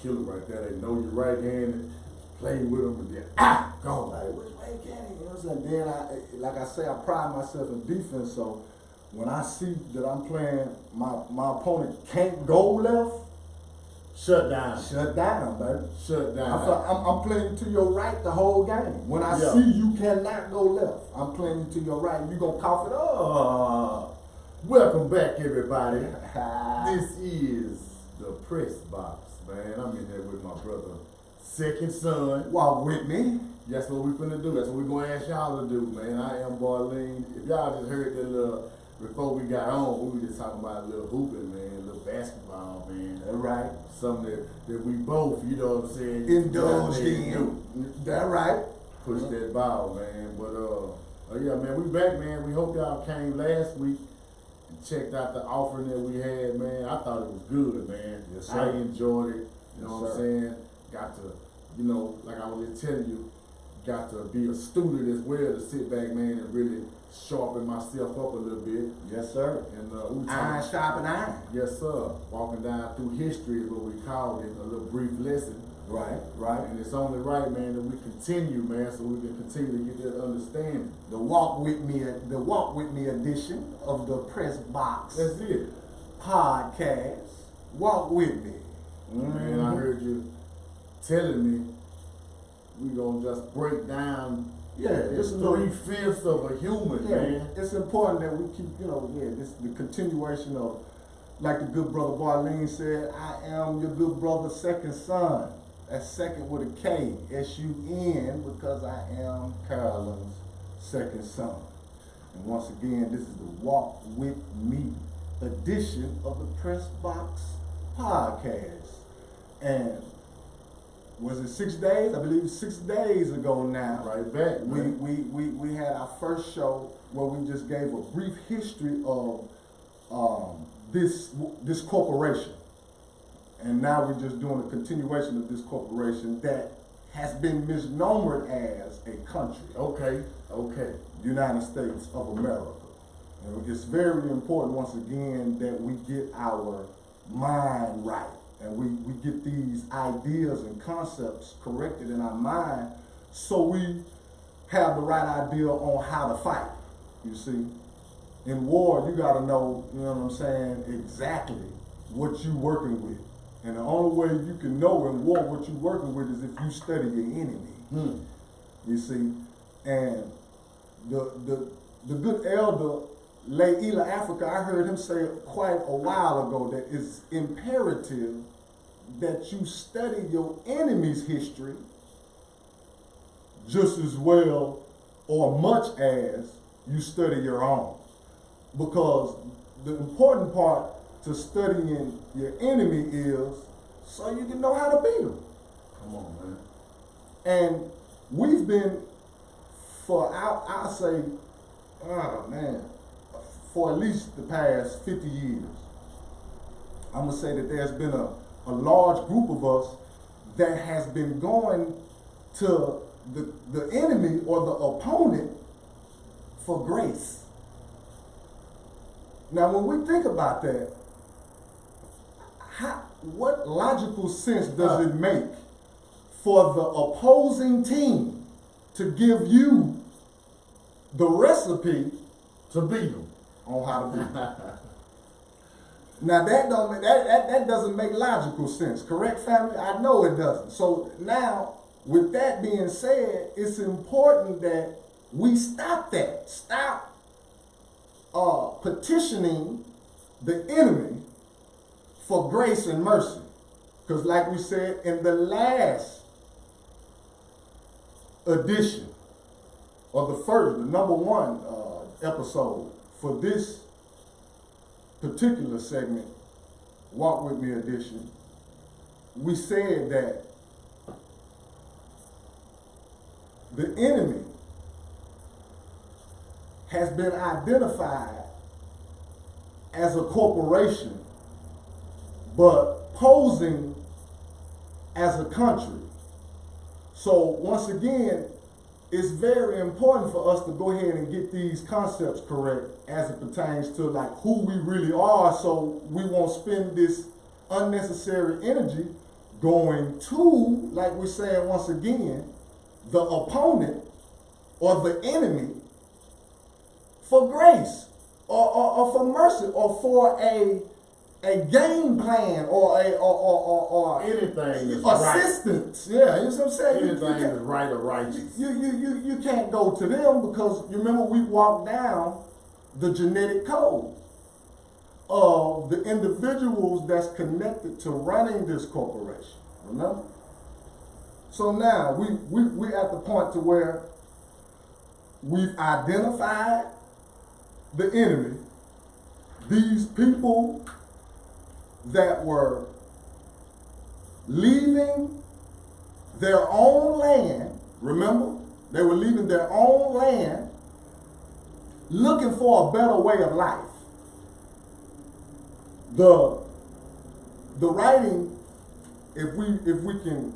killer right there. They know you're right-handed, play with them, and then go. Like, which way can he? You know what I'm saying? Then like I say, I pride myself in defense. So when I see that I'm playing, my opponent can't go left. Shut down. Shut down, baby. Shut down. I'm playing to your right the whole game. When I see you cannot go left, I'm playing to your right. You gonna cough it up. Welcome back, everybody. This is the Press Box, man. I'm in there with my brother, second son. Walk with me. That's what we finna do. That's what we gonna ask y'all to do, man. I am Barleen. If y'all just heard that little, before we got on, we were just talking about a little hooping, man, a little basketball, man. That right. Something that we both, you know what I'm saying, indulged in. That right. Push that ball, man. But yeah, man, we back, man. We hope y'all came last week and checked out the offering that we had, man. I thought it was good, man. Yes, sir. I enjoyed it. You know Yes, what I'm sir. saying? Got to, you know, like I was just telling you, got to be a student as well to sit back, man, and really sharpen myself up a little bit. Yes, sir. And we Iron sharpen iron. Yes, sir. Walking down through history is what we call it, a little brief lesson. Right, right. And it's only right, man, that we continue, man, so we can continue to get that understanding. The Walk With Me edition of the Press Box That's it. podcast. Walk with me. Man, I heard you telling me we gonna just break down just 3/5 of a human, man. It's important that we keep, this the continuation of, like the good brother Barleen said, I am your good brother second son. That's second with a K, S-U-N, because I am Carolyn's second son. And once again, this is the Walk With Me edition of the Press Box podcast. And was it 6 days? I believe 6 days ago now. Right back, man. We had our first show where we just gave a brief history of this corporation. And now we're just doing a continuation of this corporation that has been misnomered as a country. Okay. United States of America. And it's very important, once again, that we get our mind right. And we get these ideas and concepts corrected in our mind so we have the right idea on how to fight. You see, in war, you got to know, you know what I'm saying, exactly what you're working with. And the only way you can know in war what you're working with is if you study your enemy. You see, and the good elder, Layla Africa, I heard him say quite a while ago that it's imperative that you study your enemy's history just as well or much as you study your own. Because the important part to studying your enemy is so you can know how to beat them. Come on, man. And we've been, for I'll say, for at least the past 50 years, I'm gonna say that there's been a large group of us that has been going to the enemy or the opponent for grace. Now, when we think about that, what logical sense does it make for the opposing team to give you the recipe To beat them. on how to beat them? Now that doesn't make logical sense, correct, family? I know it doesn't. So now, with that being said, it's important that we stop that. Stop petitioning the enemy for grace and mercy. Because like we said in the last edition of the number one episode for this particular segment, Walk With Me edition, we said that the enemy has been identified as a corporation, but posing as a country. So once again, it's very important for us to go ahead and get these concepts correct as it pertains to like who we really are, so we won't spend this unnecessary energy going to, like we're saying once again, the opponent or the enemy for grace or for mercy or for a game plan or anything that's right. assistance. Yeah, you know what I'm saying? Anything that's right or righteous. You can't go to them because you remember we walked down the genetic code of the individuals that's connected to running this corporation. Remember? So now we at the point to where we've identified the enemy, these people that were leaving their own land. Remember, they were leaving their own land looking for a better way of life. The writing, if we can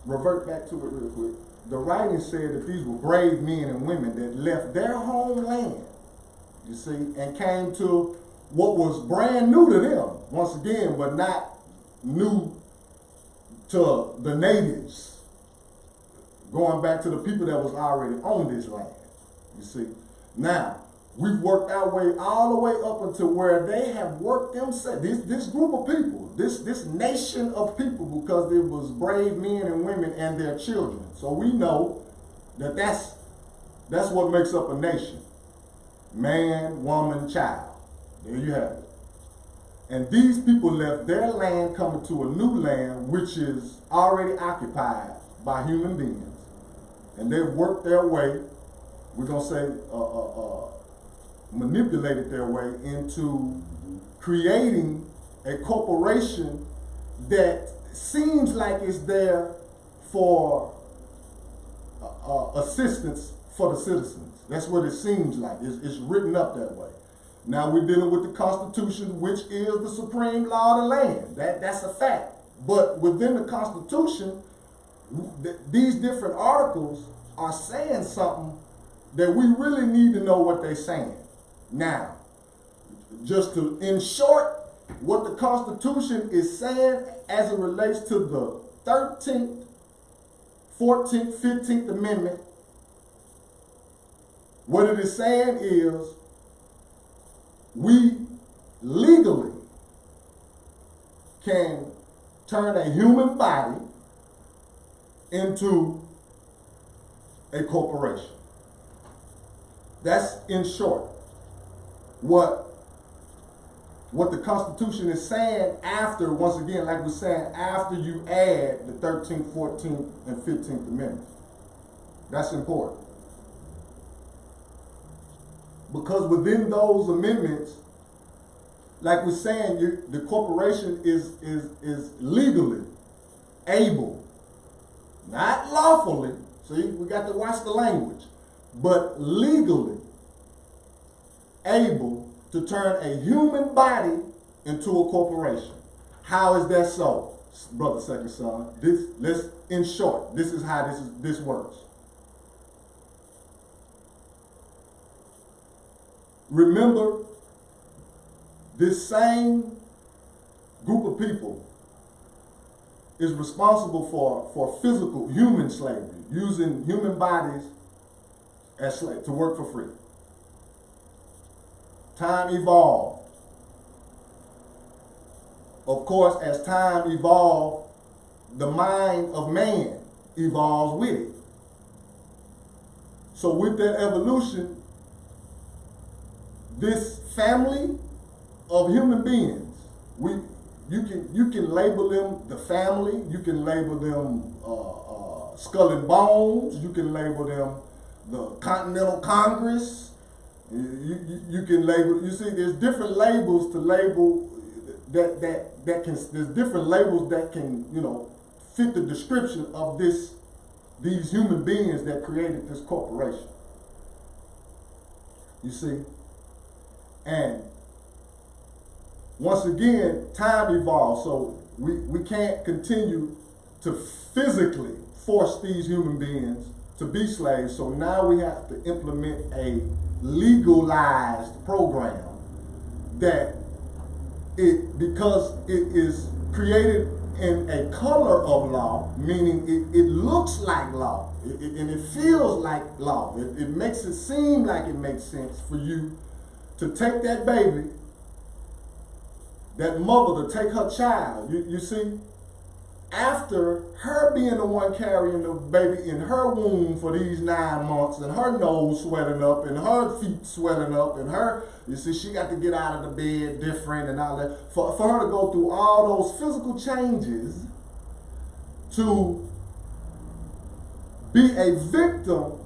revert back to it real quick, the writing said that these were brave men and women that left their homeland, you see, and came to what was brand new to them, once again, but not new to the natives, going back to the people that was already on this land, you see. Now, we've worked our way all the way up until where they have worked themselves, this group of people, this nation of people, because it was brave men and women and their children. So we know that that's what makes up a nation. Man, woman, child. There you have it. And these people left their land coming to a new land which is already occupied by human beings. And they've worked their way, we're going to say, manipulated their way into creating a corporation that seems like it's there for assistance for the citizens. That's what it seems like. It's written up that way. Now we're dealing with the Constitution, which is the supreme law of the land. That's a fact. But within the Constitution, these different articles are saying something that we really need to know what they're saying. Now, just to, in short, what the Constitution is saying as it relates to the 13th, 14th, 15th Amendment, what it is saying is we legally can turn a human body into a corporation. That's in short what the Constitution is saying after, once again, like we're saying, after you add the 13th, 14th, and 15th Amendments. That's important. Because within those amendments, like we're saying, the corporation is legally able, not lawfully, see, we got to watch the language, but legally able to turn a human body into a corporation. How is that so, brother second son? In short, this is how this works. Remember, this same group of people is responsible for physical human slavery, using human bodies as slaves to work for free. Time evolved. Of course, as time evolved, the mind of man evolves with it. So with that evolution, this family of human beings, you can label them the family, you can label them Skull and Bones, you can label them the Continental Congress. You can label, you see, there's different labels to label that can, there's different labels that can, you know, fit the description of these human beings that created this corporation. You see? And once again, time evolves, so we can't continue to physically force these human beings to be slaves, so now we have to implement a legalized program that because it is created in a color of law, meaning it looks like law, and it feels like law. It makes it seem like it makes sense for you to take that baby, that mother to take her child, you see, after her being the one carrying the baby in her womb for these 9 months, and her nose swelling up, and her feet swelling up, and her, you see, she got to get out of the bed different and all that. For her to go through all those physical changes to be a victim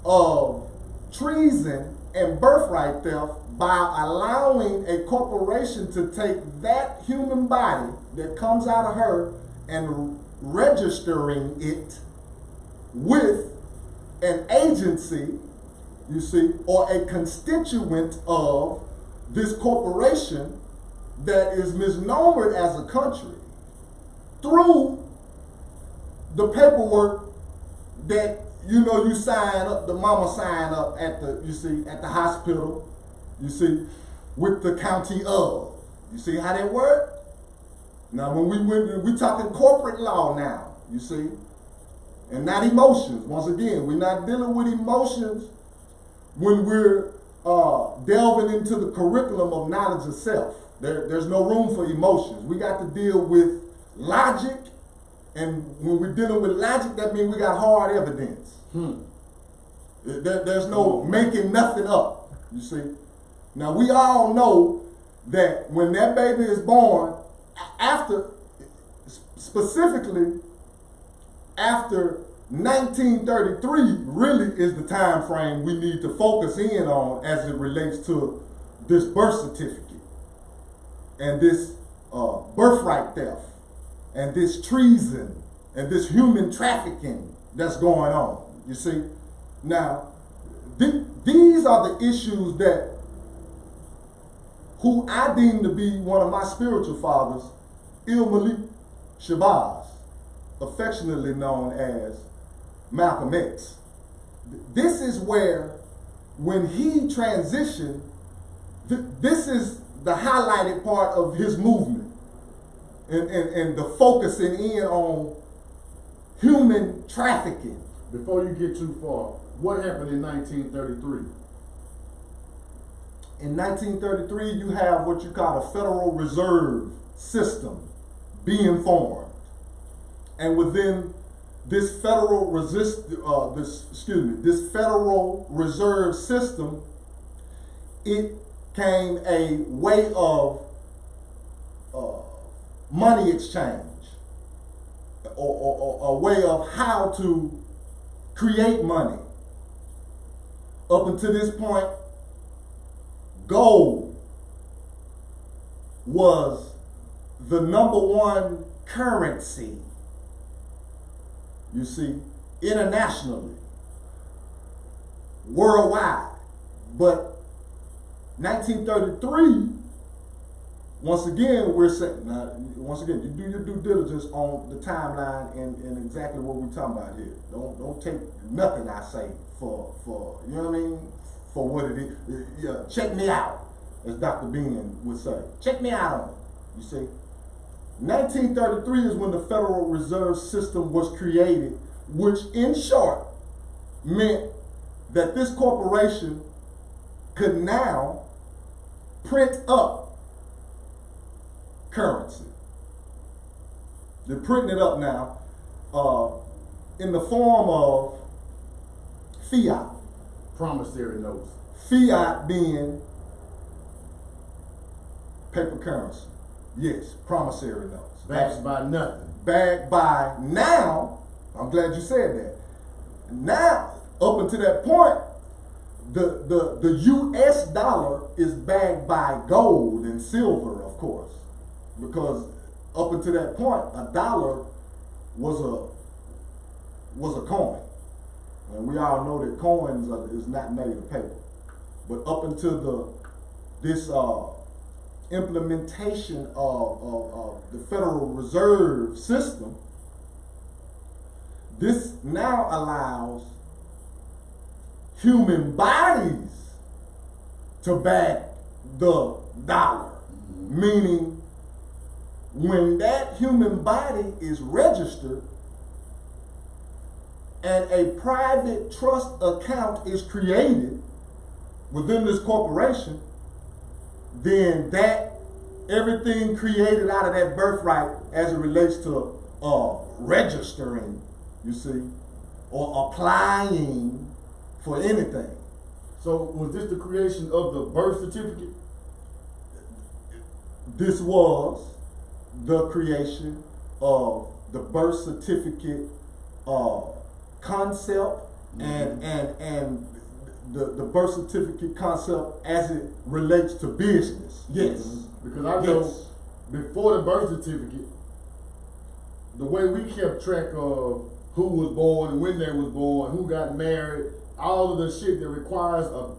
of treason and birthright theft by allowing a corporation to take that human body that comes out of her and registering it with an agency, you see, or a constituent of this corporation that is misnomered as a country through the paperwork that, you know, you sign up, the mama sign up at the, you see, at the hospital, you see, with the county of. You see how that work? Now, when we talking corporate law now, you see, and not emotions. Once again, we're not dealing with emotions when we're delving into the curriculum of knowledge of self. There's no room for emotions. We got to deal with logic, and when we're dealing with logic, that means we got hard evidence. There's no making nothing up, you see. Now, we all know that when that baby is born, specifically after 1933 really is the time frame we need to focus in on as it relates to this birth certificate and this birthright theft and this treason and this human trafficking that's going on, you see. Now, these are the issues that who I deem to be one of my spiritual fathers, Il-Malik Shabazz, affectionately known as Malcolm X. This is where, when he transitioned, this is the highlighted part of his movement and the focusing in on human trafficking. Before you get too far, what happened in 1933? In 1933, you have what you call a Federal Reserve System being formed. And within this Federal Federal Reserve System, it came a way of money exchange, or a way of how to create money. Up until this point, gold was the #1 currency, you see, internationally, worldwide. But 1933, once again, we're saying, now, once again, you do your due diligence on the timeline and exactly what we're talking about here. Don't take nothing I say for you know what I mean, for what it is. Yeah, check me out, as Dr. Bean would say. Check me out on it, you see. 1933 is when the Federal Reserve System was created, which in short meant that this corporation could now print up currency. They're printing it up now in the form of fiat. Promissory notes. Fiat being paper currency. Yes, promissory notes. Backed by nothing. Backed by, now, I'm glad you said that. Now, up until that point, the US dollar is backed by gold and silver, of course. Because up until that point, a dollar was a coin. And we all know that coins is not made of paper. But up until this implementation of the Federal Reserve System, this now allows human bodies to back the dollar, meaning when that human body is registered and a private trust account is created within this corporation, then that everything created out of that birthright as it relates to registering, you see, or applying for anything. So was this the creation of the birth certificate? This was the creation of the birth certificate concept and the birth certificate concept as it relates to business. Yes. Because I know before the birth certificate, the way we kept track of who was born, when they was born, who got married, all of the shit that requires a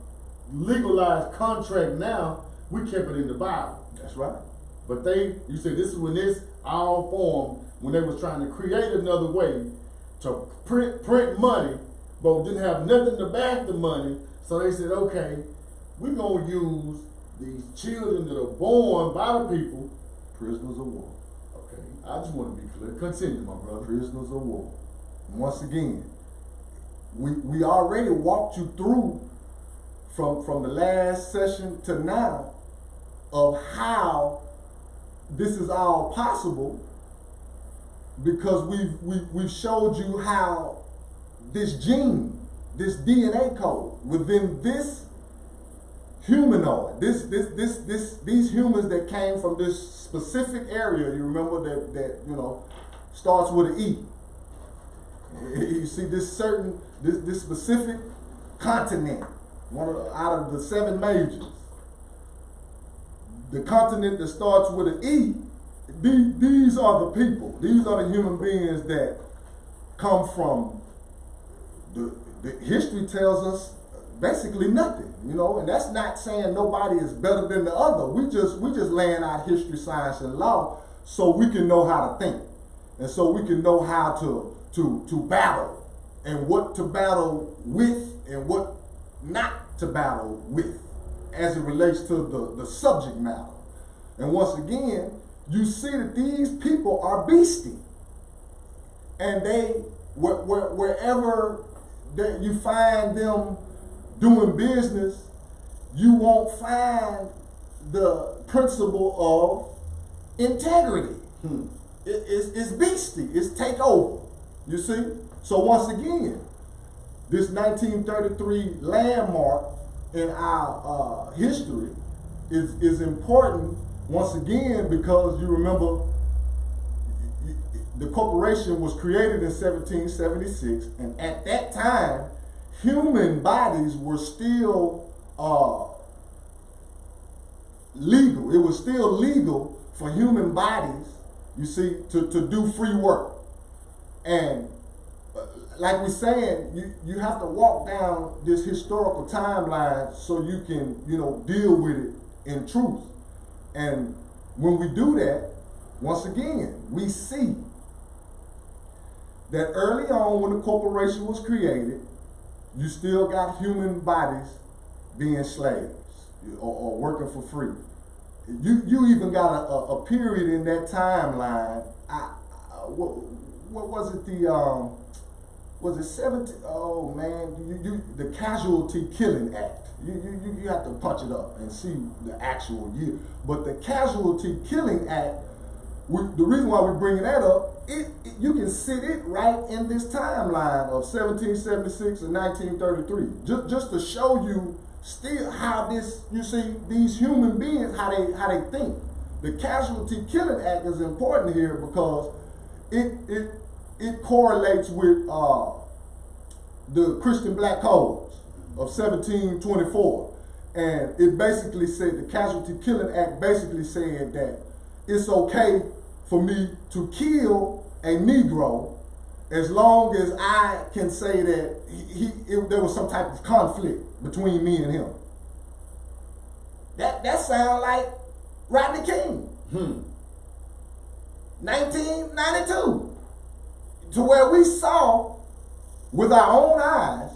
legalized contract now, we kept it in the Bible. That's right. But you said this is when this all formed, when they was trying to create another way to print money, but didn't have nothing to back the money. So they said, okay, we're going to use these children that are born by the people. Prisoners of war. Okay, I just want to be clear. Continue, my brother. Prisoners of war. And once again, we already walked you through from the last session to now of how this is all possible, because we've showed you how this gene, this DNA code within this humanoid, these humans that came from this specific area, you remember that you know starts with an E. You see this specific continent, out of the 7 majors. The continent that starts with an E, these are the people. These are the human beings that come from the history tells us basically nothing, you know, and that's not saying nobody is better than the other. We just laying out history, science, and law so we can know how to think, and so we can know how to battle, and what to battle with and what not to battle with as it relates to the subject matter. And once again, you see that these people are beastie, and they wherever that you find them doing business, you won't find the principle of integrity. It's beastie. It's takeover. You see? So once again, this 1933 landmark in our history is important once again because you remember the corporation was created in 1776, and at that time, human bodies were still legal. It was still legal for human bodies, you see, to do free work. And like we're saying, you have to walk down this historical timeline so you can, you know, deal with it in truth. And when we do that, once again, we see that early on when the corporation was created, you still got human bodies being slaves or working for free. You even got a period in that timeline. What was it? Was it 17? Oh man, the Casualty Killing Act. You have to punch it up and see the actual year. But the Casualty Killing Act, the reason why we're bringing that up, you can sit it right in this timeline of 1776 and 1933, just to show you still how this, you see, these human beings, how they think. The Casualty Killing Act is important here because it correlates with the Christian Black Codes of 1724, and it basically said, the Casualty Killing Act basically said that it's okay for me to kill a Negro as long as I can say that there was some type of conflict between me and him. That sounds like Rodney King. 1992. To where we saw with our own eyes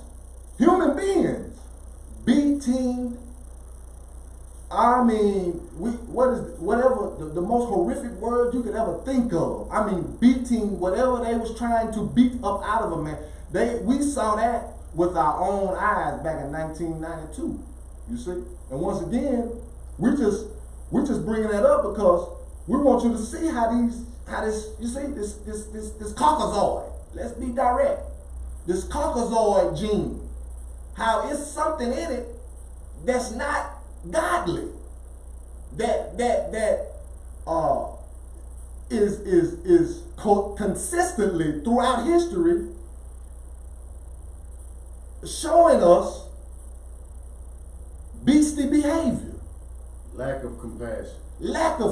human beings beating I mean, whatever the most horrific word you could ever think of. I mean, beating whatever they was trying to beat up out of a man. We saw that with our own eyes back in 1992. You see, and once again, we're just bringing that up because we want you to see how this you see this Caucasoid. Let's be direct. This Caucasoid gene, how it's something in it that's not godly, that is consistently throughout history showing us beastly behavior, lack of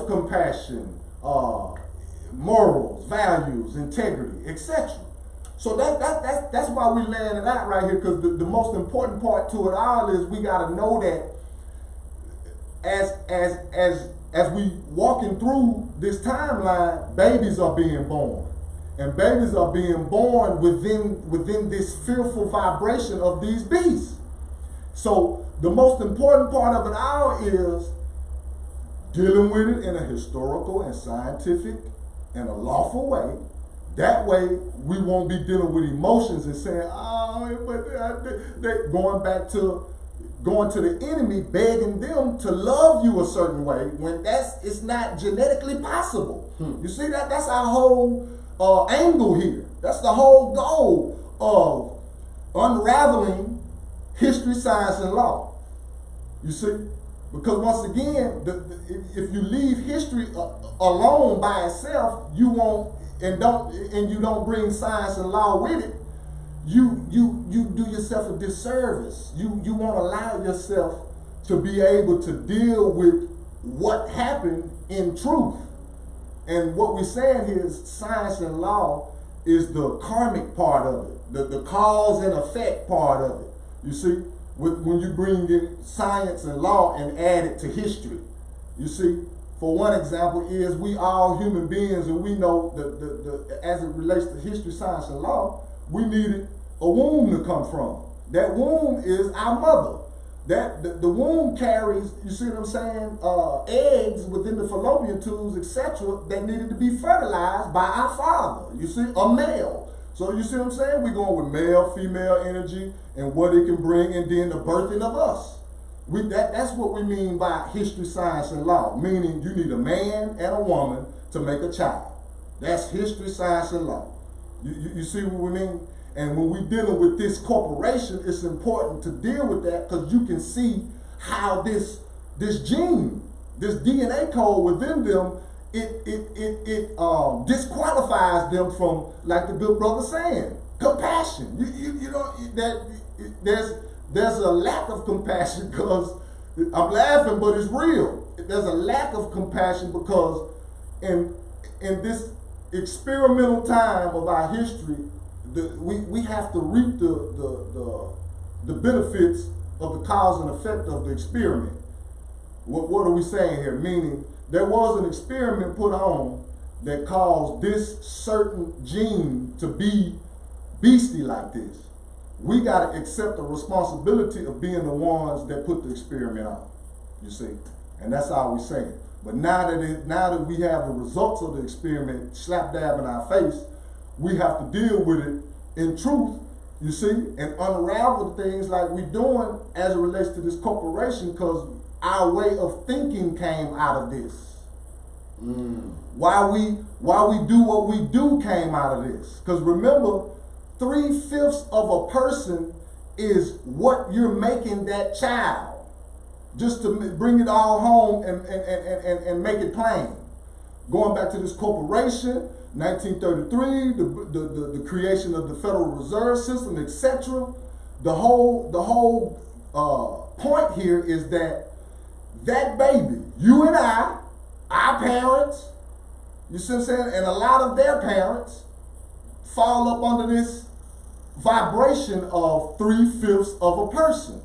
compassion, morals, values, integrity, etc. So that's why we laying it out right here, because the most important part to it all is we got to know that as we walking through this timeline, babies are being born. And babies are being born within this fearful vibration of these beasts. So the most important part of it all is dealing with it in a historical and scientific and a lawful way. That way we won't be dealing with emotions and saying, oh, but going to the enemy, begging them to love you a certain way when it's not genetically possible. You see that's our whole angle here. That's the whole goal of unraveling history, science, and law. You see, because once again, if you leave history alone by itself, you won't and you don't bring science and law with it. You do yourself a disservice. You won't allow yourself to be able to deal with what happened in truth. And what we're saying here is science and law is the karmic part of it, the cause and effect part of it. You see, when you bring in science and law and add it to history. You see, for one example is we all human beings, and we know as it relates to history, science, and law, we needed a womb to come from. That womb is our mother. The womb carries, you see what I'm saying, eggs within the fallopian tubes, etc., that needed to be fertilized by our father. You see, a male. So you see what I'm saying? We're going with male, female energy and what it can bring, and then the birthing of us. That's what we mean by history, science, and law, meaning you need a man and a woman to make a child. That's history, science, and law. You see what we mean? And when we're dealing with this corporation, it's important to deal with that because you can see how this gene, this DNA code within them, it disqualifies them from, like the good brother saying, compassion. You know that there's a lack of compassion because I'm laughing, but it's real. There's a lack of compassion because in this experimental time of our history, we have to reap the benefits of the cause and effect of the experiment. What are we saying here? Meaning there was an experiment put on that caused this certain gene to be beastly like this. We got to accept the responsibility of being the ones that put the experiment on. You see, and that's all we're saying. But now that we have the results of the experiment slap dab in our face, we have to deal with it in truth, you see, and unravel things like we're doing as it relates to this corporation, because our way of thinking came out of this. Why we do what we do came out of this. Because remember, 3/5 of a person is what you're making that child. Just to bring it all home and make it plain. Going back to this corporation, 1933, the creation of the Federal Reserve System, etc. The whole point here is that baby, you and I, our parents, you see what I'm saying, and a lot of their parents fall up under this vibration of 3/5 of a person.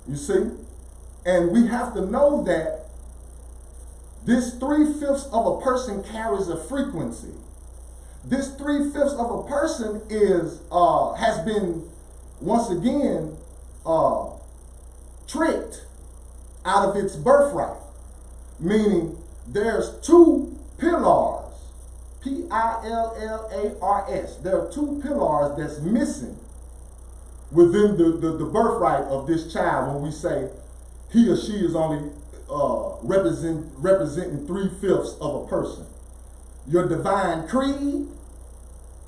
You see? And we have to know that this 3/5 of a person carries a frequency. This 3/5 of a person has been once again tricked out of its birthright. Meaning there's two pillars, P-I-L-L-A-R-S. There are two pillars that's missing within the birthright of this child when we say he or she is only representing 3/5 of a person. Your divine creed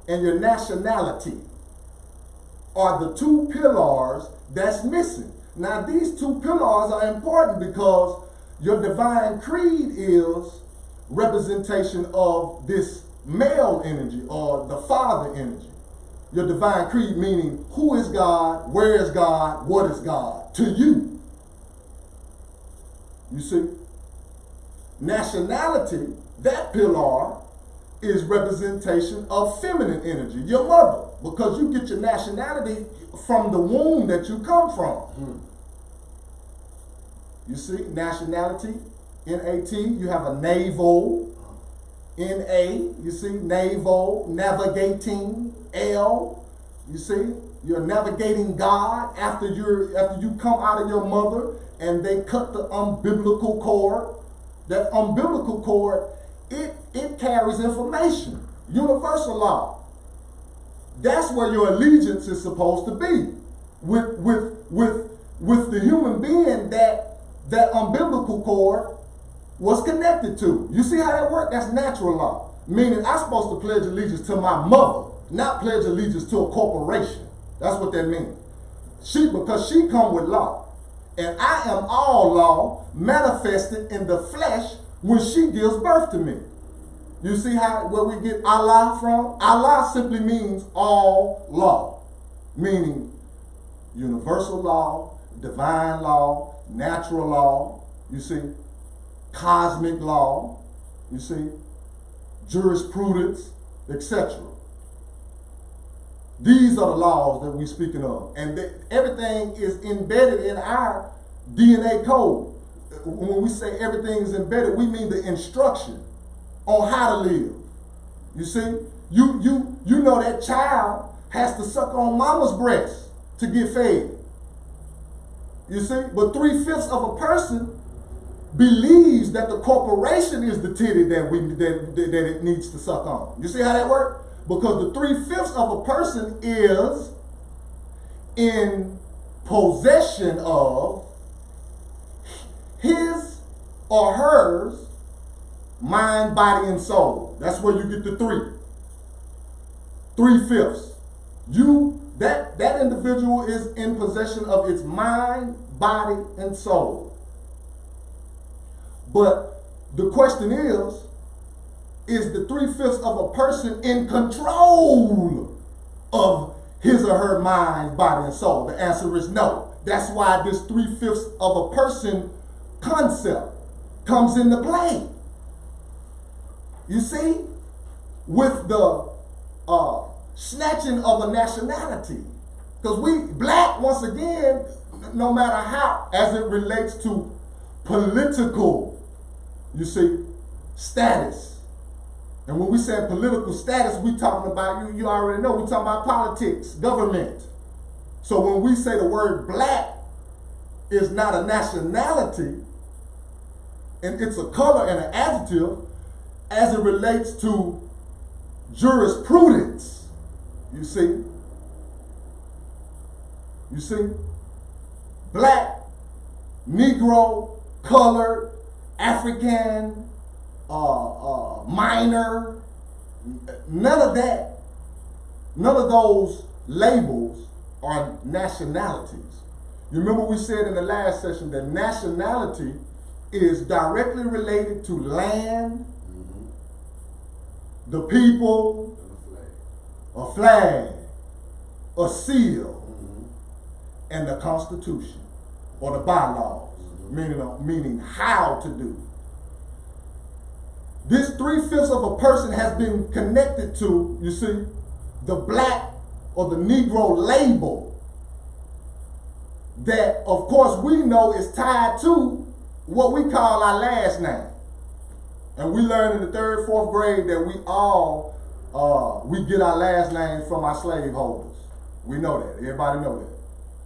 and your nationality are the two pillars that's missing. Now these two pillars are important because your divine creed is representation of this male energy or the father energy. Your divine creed meaning who is God, where is God, what is God to you. You see? Nationality, that pillar, is representation of feminine energy, your mother, because you get your nationality from the womb that you come from. You see, nationality, N-A-T, you have a naval, N-A, you see, naval, navigating, L, you see, you're navigating God after you come out of your mother and they cut the umbilical cord. That umbilical cord, it carries information, universal law. That's where your allegiance is supposed to be with the human being that umbilical cord was connected to. You see how that works? That's natural law. Meaning I'm supposed to pledge allegiance to my mother, not pledge allegiance to a corporation. That's what that means. Because she come with law. And I am all law manifested in the flesh when she gives birth to me. You see where we get Allah from? Allah simply means all law, meaning universal law, divine law, natural law, you see, cosmic law, you see, jurisprudence, etc. These are the laws that we're speaking of. And everything is embedded in our DNA code. When we say everything is embedded, we mean the instruction on how to live. You see, you know that child has to suck on mama's breast to get fed. You see, but 3/5 of a person believes that the corporation is the titty that it needs to suck on. You see how that works? Because the 3/5 of a person is in possession of his or hers mind, body, and soul. That's where you get the 3/5. That individual is in possession of its mind, body, and soul. But the question is the 3/5 of a person in control of his or her mind, body, and soul? The answer is no. That's why this 3/5 of a person concept comes into play. You see, with the snatching of a nationality. Because we, black, once again, no matter how, as it relates to political, you see, status. And when we say political status, we talking about, you already know, we talking about politics, government. So when we say the word black is not a nationality, and it's a color and an adjective, as it relates to jurisprudence, you see, black, Negro, colored, African, minor, none of that, none of those labels are nationalities. You remember we said in the last session that nationality is directly related to land, the people, a flag, a seal, and the Constitution or the bylaws, meaning how to do. This 3/5 of a person has been connected to, you see, the black or the Negro label that, of course, we know is tied to what we call our last name. And we learned in the 3rd, 4th grade that we all, we get our last names from our slave holders. We know that. Everybody know that.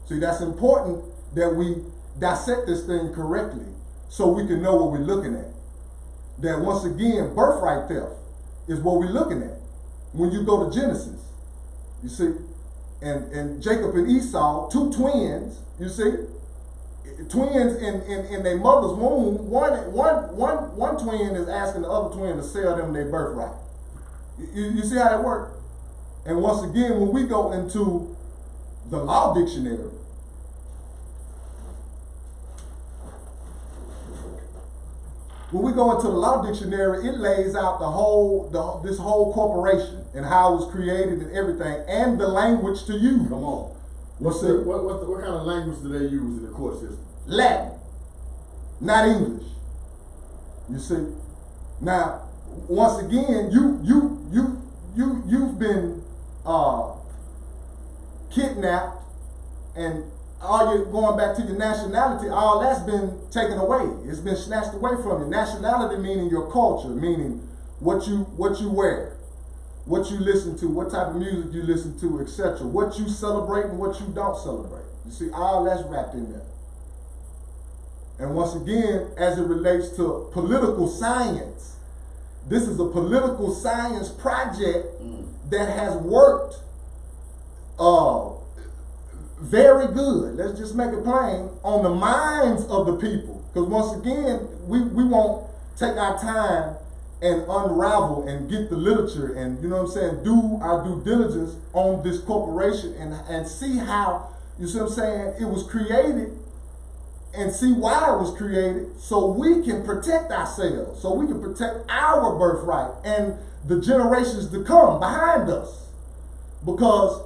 See, that's important that we dissect this thing correctly so we can know what we're looking at. That once again, birthright theft is what we're looking at. When you go to Genesis, you see, and Jacob and Esau, two twins, you see, twins in their mother's womb, one twin is asking the other twin to sell them their birthright. You see how that works? And once again, when we go into the law dictionary, it lays out this whole corporation and how it was created and everything, and the language to use. Come on. What kind of language do they use in the court system? Latin, not English. You see. Now, once again, you've been kidnapped, and all you going back to your nationality, all that's been taken away. It's been snatched away from you. Nationality meaning your culture, meaning what you wear, what you listen to, what type of music you listen to, etc. What you celebrate and what you don't celebrate. You see, all that's wrapped in there. And once again, as it relates to political science, this is a political science project that has worked very good. Let's just make it plain on the minds of the people. Because once again, we won't take our time and unravel and get the literature and, you know what I'm saying, do our due diligence on this corporation and see how, you see what I'm saying, it was created, and see why it was created, so we can protect ourselves, so we can protect our birthright and the generations to come behind us. Because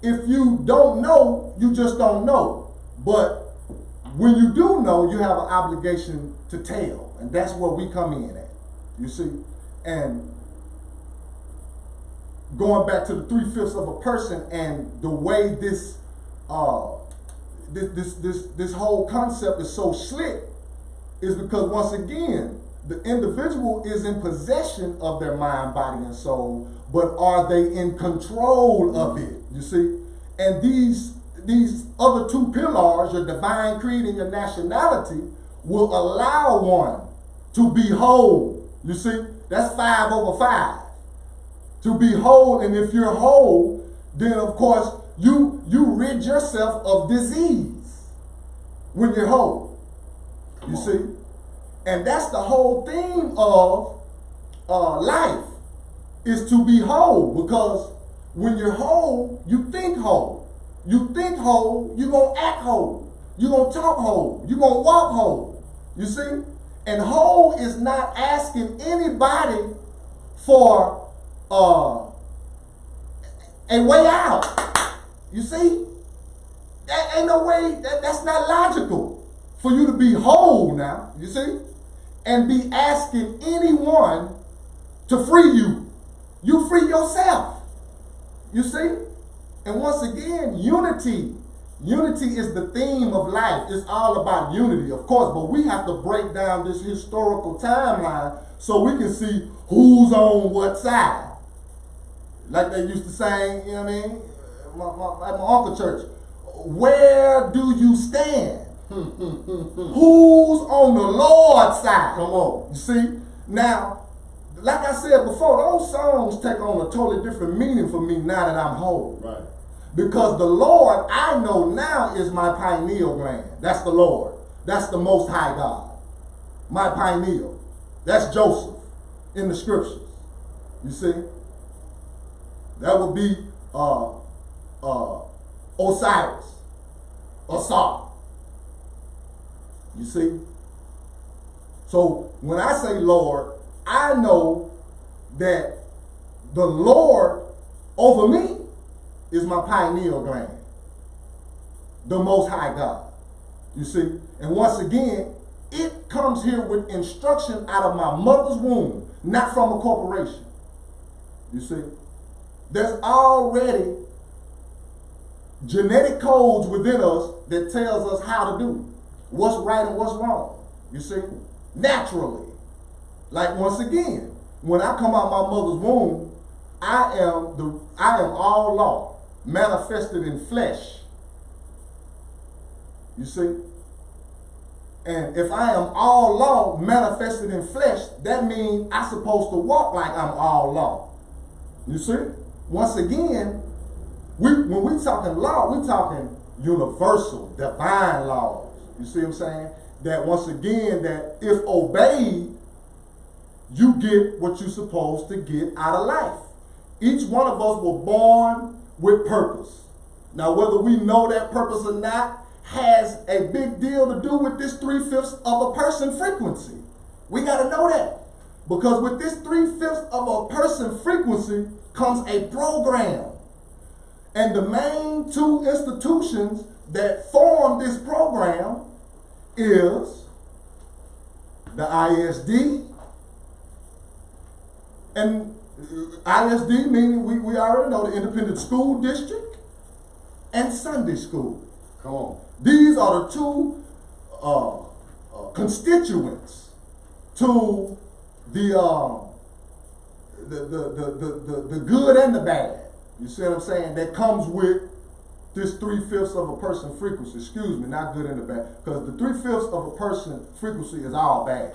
if you don't know, you just don't know. But when you do know, you have an obligation to tell. And that's where we come in at. You see? And going back to the 3/5 of a person and the way this whole concept is so slick is because, once again, the individual is in possession of their mind, body, and soul, but are they in control of it? You see? And these other two pillars, your divine creed and your nationality, will allow one to be whole. You see? That's 5 over 5. To be whole, and if you're whole, then of course you rid yourself of disease when you're whole. You see? And that's the whole theme of life, is to be whole. Because when you're whole, you think whole. You think whole, you're going to act whole. You're going to talk whole. You're going to walk whole. You see? And whole is not asking anybody for a way out. You see? That ain't no way, that's not logical for you to be whole now, you see? And be asking anyone to free you. You free yourself. You see? And once again, unity. Unity is the theme of life. It's all about unity, of course, but we have to break down this historical timeline so we can see who's on what side. Like they used to say, you know what I mean? At my uncle's church, where do you stand? Who's on the Lord's side? Come on. You see? Now, like I said before, those songs take on a totally different meaning for me now that I'm whole. Right. Because the Lord, I know now, is my pineal gland. That's the Lord. That's the Most High God. My pineal. That's Joseph in the scriptures. You see? That would be Osiris. Osar. You see? So when I say Lord, I know that the Lord over me is my pineal gland. The Most High God. You see? And once again, it comes here with instruction out of my mother's womb, not from a corporation. You see? There's already genetic codes within us that tells us how to do what's right and what's wrong. You see? Naturally. Like, once again, when I come out my mother's womb, I am all law, manifested in flesh. You see? And if I am all law manifested in flesh, that means I'm supposed to walk like I'm all law. You see? Once again, when we talking law, we talking universal, divine laws. You see what I'm saying? That once again, that if obeyed, you get what you're supposed to get out of life. Each one of us were born with purpose. Now, whether we know that purpose or not has a big deal to do with this 3/5 of a person frequency. We got to know that. Because with this 3/5 of a person frequency comes a program. And the main two institutions that form this program is the ISD, and ISD meaning we already know the Independent School District and Sunday School. Come on. These are the two constituents to the good and the bad. You see what I'm saying? That comes with this 3/5 of a person frequency. Excuse me, not good and the bad. Because the 3/5 of a person frequency is all bad.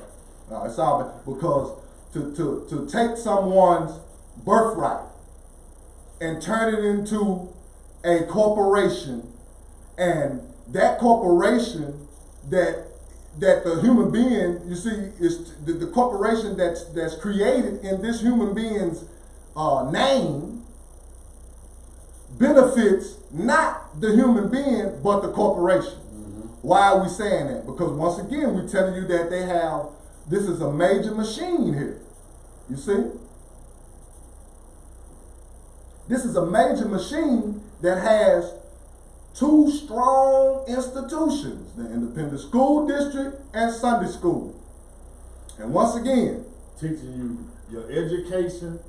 It's all bad. Because to take someone's birthright and turn it into a corporation, and that corporation that the human being, you see, is the corporation that's created in this human being's name benefits not the human being but the corporation. Mm-hmm. Why are we saying that? Because once again, we're telling you that this is a major machine here. You see? This is a major machine that has two strong institutions, the Independent School District and Sunday School. And once again, teaching you your education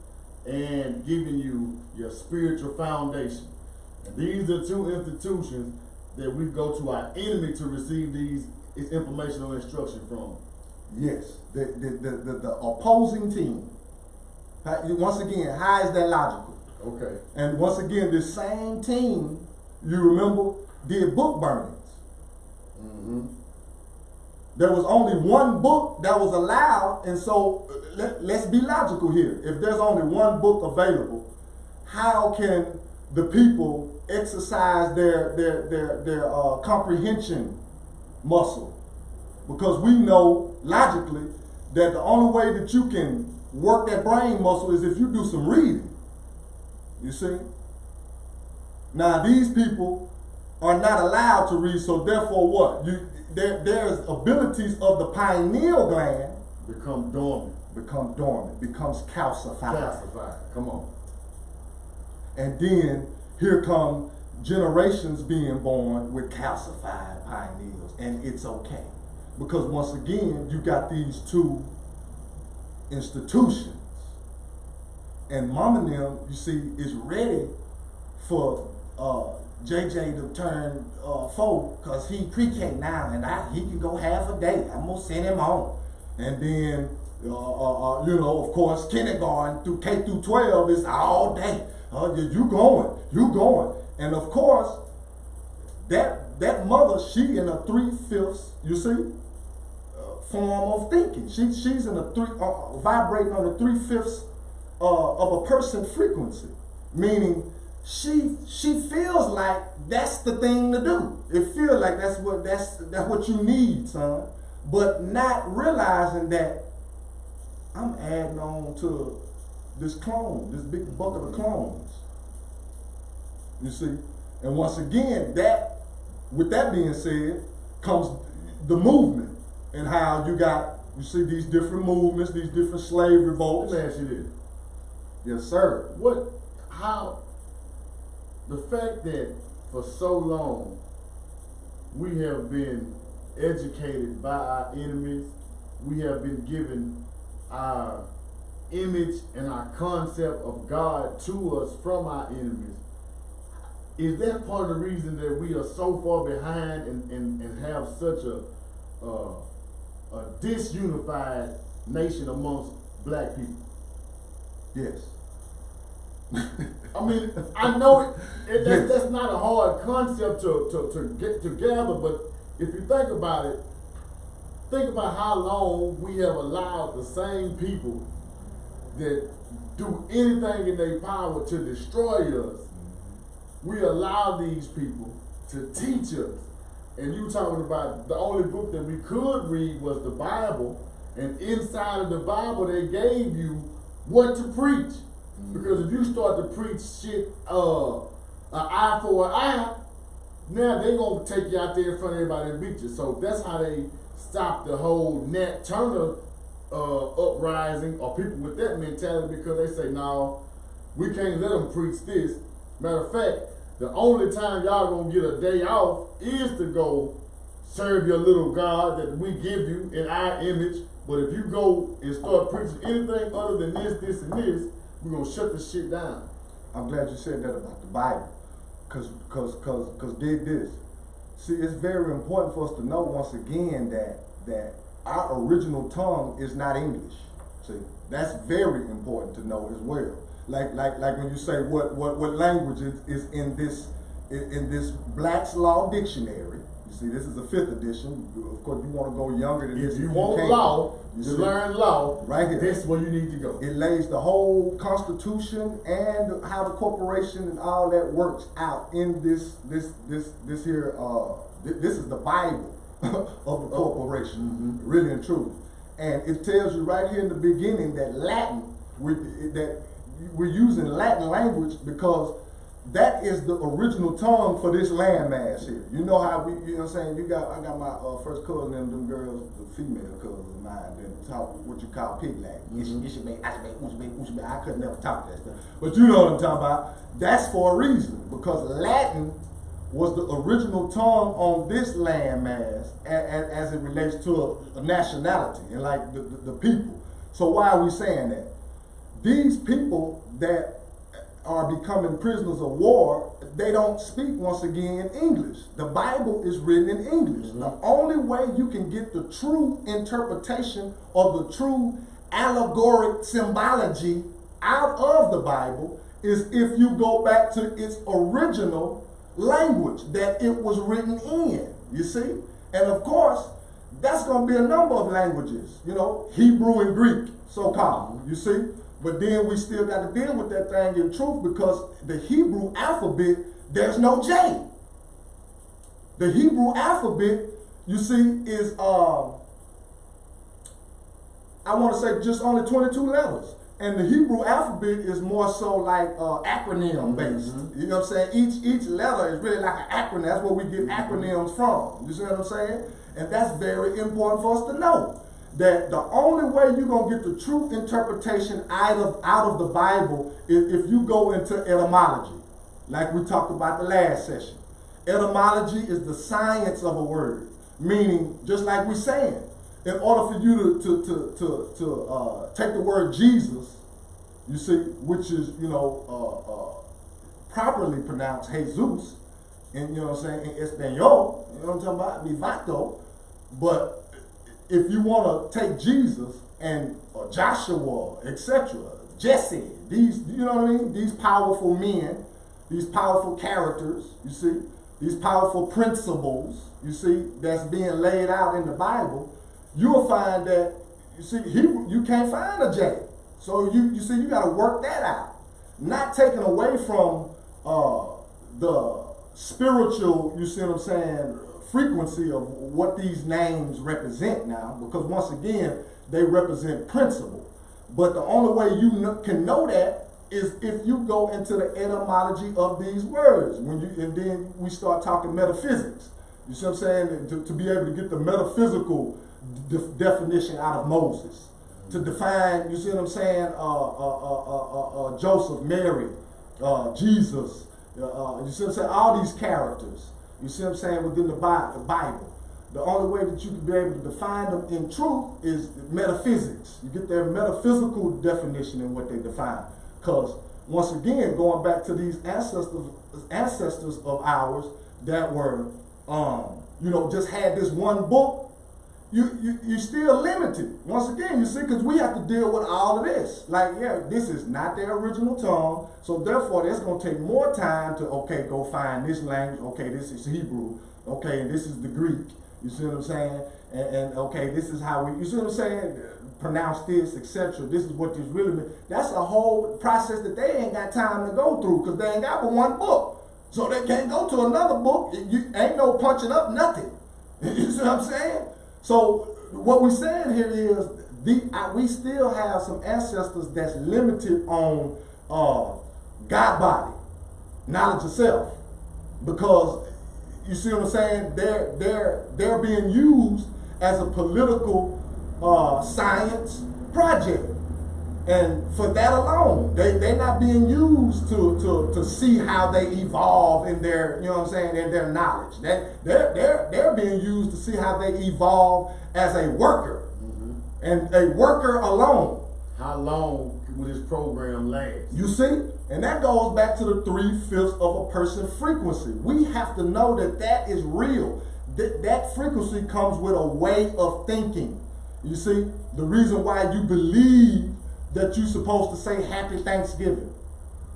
and giving you your spiritual foundation. And these are two institutions that we go to our enemy to receive these informational instruction from. Yes, the opposing team. Once again, how is that logical? Okay. And once again, this same team, you remember, did book burnings. Mm-hmm. There was only one book that was allowed, and so let's be logical here. If there's only one book available, how can the people exercise their comprehension muscle? Because we know logically that the only way that you can work that brain muscle is if you do some reading. You see? Now these people are not allowed to read, so therefore what? There's abilities of the pineal gland become dormant, becomes calcified. Come on. And then here come generations being born with calcified pineals, and it's okay. Because once again, you got these two institutions. And Mama and them, you see, is ready for JJ to turn 4, because he pre-K now, and he can go half a day. I'm gonna send him home. And then, of course, kindergarten through K through 12 is all day. You going. And of course, that mother, she in a 3/5, you see, form of thinking. She's in a vibrating on the 3/5 of a person frequency, meaning she feels like that's the thing to do. It feels like that's what you need, son. But not realizing that I'm adding on to this clone, this big bucket of clones. You see? And once again, with that being said, comes the movement, and how you see these different movements, these different slave revolts. Let me ask you this. Yes, sir. The fact that for so long we have been educated by our enemies, we have been given our image and our concept of God to us from our enemies. Is that part of the reason that we are so far behind and have such a disunified nation amongst black people? Yes. I mean, I know that's not a hard concept to get together, but if you think about it, think about how long we have allowed the same people that do anything in their power to destroy us. We allow these people to teach us. And you talking about the only book that we could read was the Bible, and inside of the Bible they gave you what to preach. Because if you start to preach shit, an eye for an eye, now they gonna take you out there in front of everybody and beat you. So that's how they stopped the whole Nat Turner uprising, or people with that mentality, because they say, no, we can't let them preach this. Matter of fact, the only time y'all gonna get a day off is to go serve your little God that we give you in our image. But if you go and start preaching anything other than this, this, and this, we're gonna shut the shit down. I'm glad you said that about the Bible. Cause dig this. See, it's very important for us to know once again that our original tongue is not English. See, that's very important to know as well. Like when you say what language is in this Black's Law Dictionary. You see, this is the 5th edition. Of course, you want to go younger than this. If you want law, to learn law, right here. That's where you need to go. It lays the whole Constitution and how the corporation and all that works out in this here. This is the Bible of the corporation, really and truly. And it tells you right here in the beginning that we're using Latin language because that is the original tongue for this landmass here. You know how you know what I'm saying? I got my first cousin and them girls, the female cousins of mine, that talk what you call pig language. I could never talk that stuff. But you know what I'm talking about. That's for a reason, because Latin was the original tongue on this landmass as it relates to a nationality and like the people. So why are we saying that? These people that are becoming prisoners of war, they don't speak, once again, English. The Bible is written in English. The only way you can get the true interpretation or the true allegoric symbology out of the Bible is if you go back to its original language that it was written in, you see? And of course, that's going to be a number of languages, you know, Hebrew and Greek, so-called, you see? But then we still got to deal with that thing in truth, because the Hebrew alphabet, there's no J. The Hebrew alphabet, you see, is, I want to say just only 22 letters. And the Hebrew alphabet is more so like acronym based. You know what I'm saying? Each letter is really like an acronym. That's where we get acronyms from. You see what I'm saying? And that's very important for us to know. That the only way you're going to get the true interpretation out of the Bible is if you go into etymology, like we talked about the last session. Etymology is the science of a word, meaning, just like we're saying, in order for you to take the word Jesus, you see, which is, you know, properly pronounced Jesus, and you know what I'm saying, in Espanol, you know what I'm talking about, mi vato, but if you want to take Jesus and Joshua, etc., Jesse, these, you know what I mean? These powerful men, these powerful characters, you see, these powerful principles, you see, that's being laid out in the Bible, you'll find that, you see, Hebrew, you can't find a J. So you see, you got to work that out. Not taken away from the spiritual, you see what I'm saying, frequency of what these names represent now, because once again, they represent principle. But the only way you can know that is if you go into the etymology of these words. And then we start talking metaphysics. You see what I'm saying? To be able to get the metaphysical definition out of Moses. To define, you see what I'm saying, Joseph, Mary, Jesus, you see what I'm saying, all these characters. You see what I'm saying, within the Bible. The only way that you can be able to define them in truth is metaphysics. You get their metaphysical definition in what they define. Because, once again, going back to these ancestors of ours that were, you know, just had this one book, you're still limited. Once again, you see, because we have to deal with all of this. Like, yeah, this is not their original tongue, so therefore it's going to take more time to, okay, go find this language, okay, this is Hebrew, okay, and this is the Greek, You see what I'm saying? And okay, this is how we, you see what I'm saying? Pronounce this, etc. This is what this really means. That's a whole process that they ain't got time to go through because they ain't got but one book. So they can't go to another book. You ain't no punching up nothing. You see what I'm saying? So what we're saying here is we still have some ancestors that's limited on God body, knowledge of self, because you see what I'm saying? They're being used as a political science project. And for that alone, they're not being used to see how they evolve in their, you know what I'm saying, in their knowledge. They're being used to see how they evolve as a worker. Mm-hmm. And a worker alone. How long will this program last? You see? And that goes back to the 3/5 of a person's frequency. We have to know that is real. That frequency comes with a way of thinking. You see? The reason why you believe that you're supposed to say Happy Thanksgiving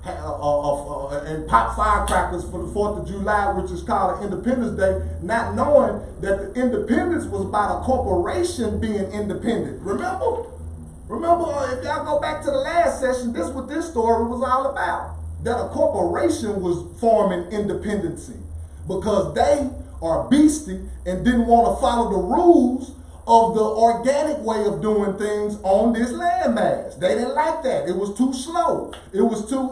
and pop firecrackers for the 4th of July, which is called Independence Day, not knowing that the independence was about a corporation being independent. Remember, if y'all go back to the last session, this is what this story was all about. That a corporation was forming independency because they are beastie and didn't want to follow the rules of the organic way of doing things on this landmass. They didn't like that. It was too slow. It was too,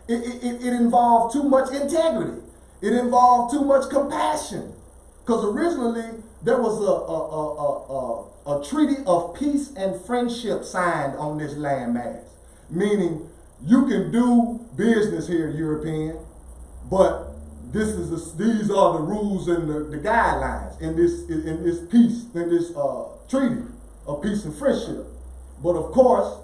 it involved too much integrity. It involved too much compassion. Because originally there was a treaty of peace and friendship signed on this landmass. Meaning you can do business here, European, but these are the rules and the guidelines in this peace, in this treaty of peace and friendship. But of course,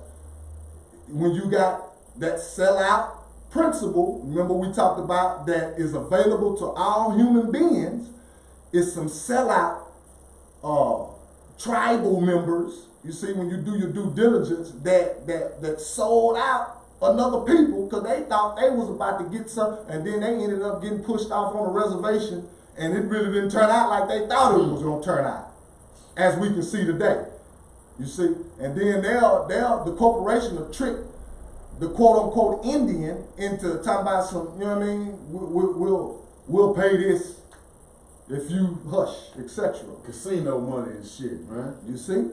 when you got that sellout principle, remember we talked about that is available to all human beings, is some sellout tribal members. You see, when you do your due diligence, that sold out another people because they thought they was about to get some, and then they ended up getting pushed off on a reservation, and it really didn't turn out like they thought it was going to turn out, as we can see today. You see, and then the corporation will trick the quote unquote Indian into talking about some, you know what I mean? We'll pay this if you hush, etc. Casino money and shit, right? You see,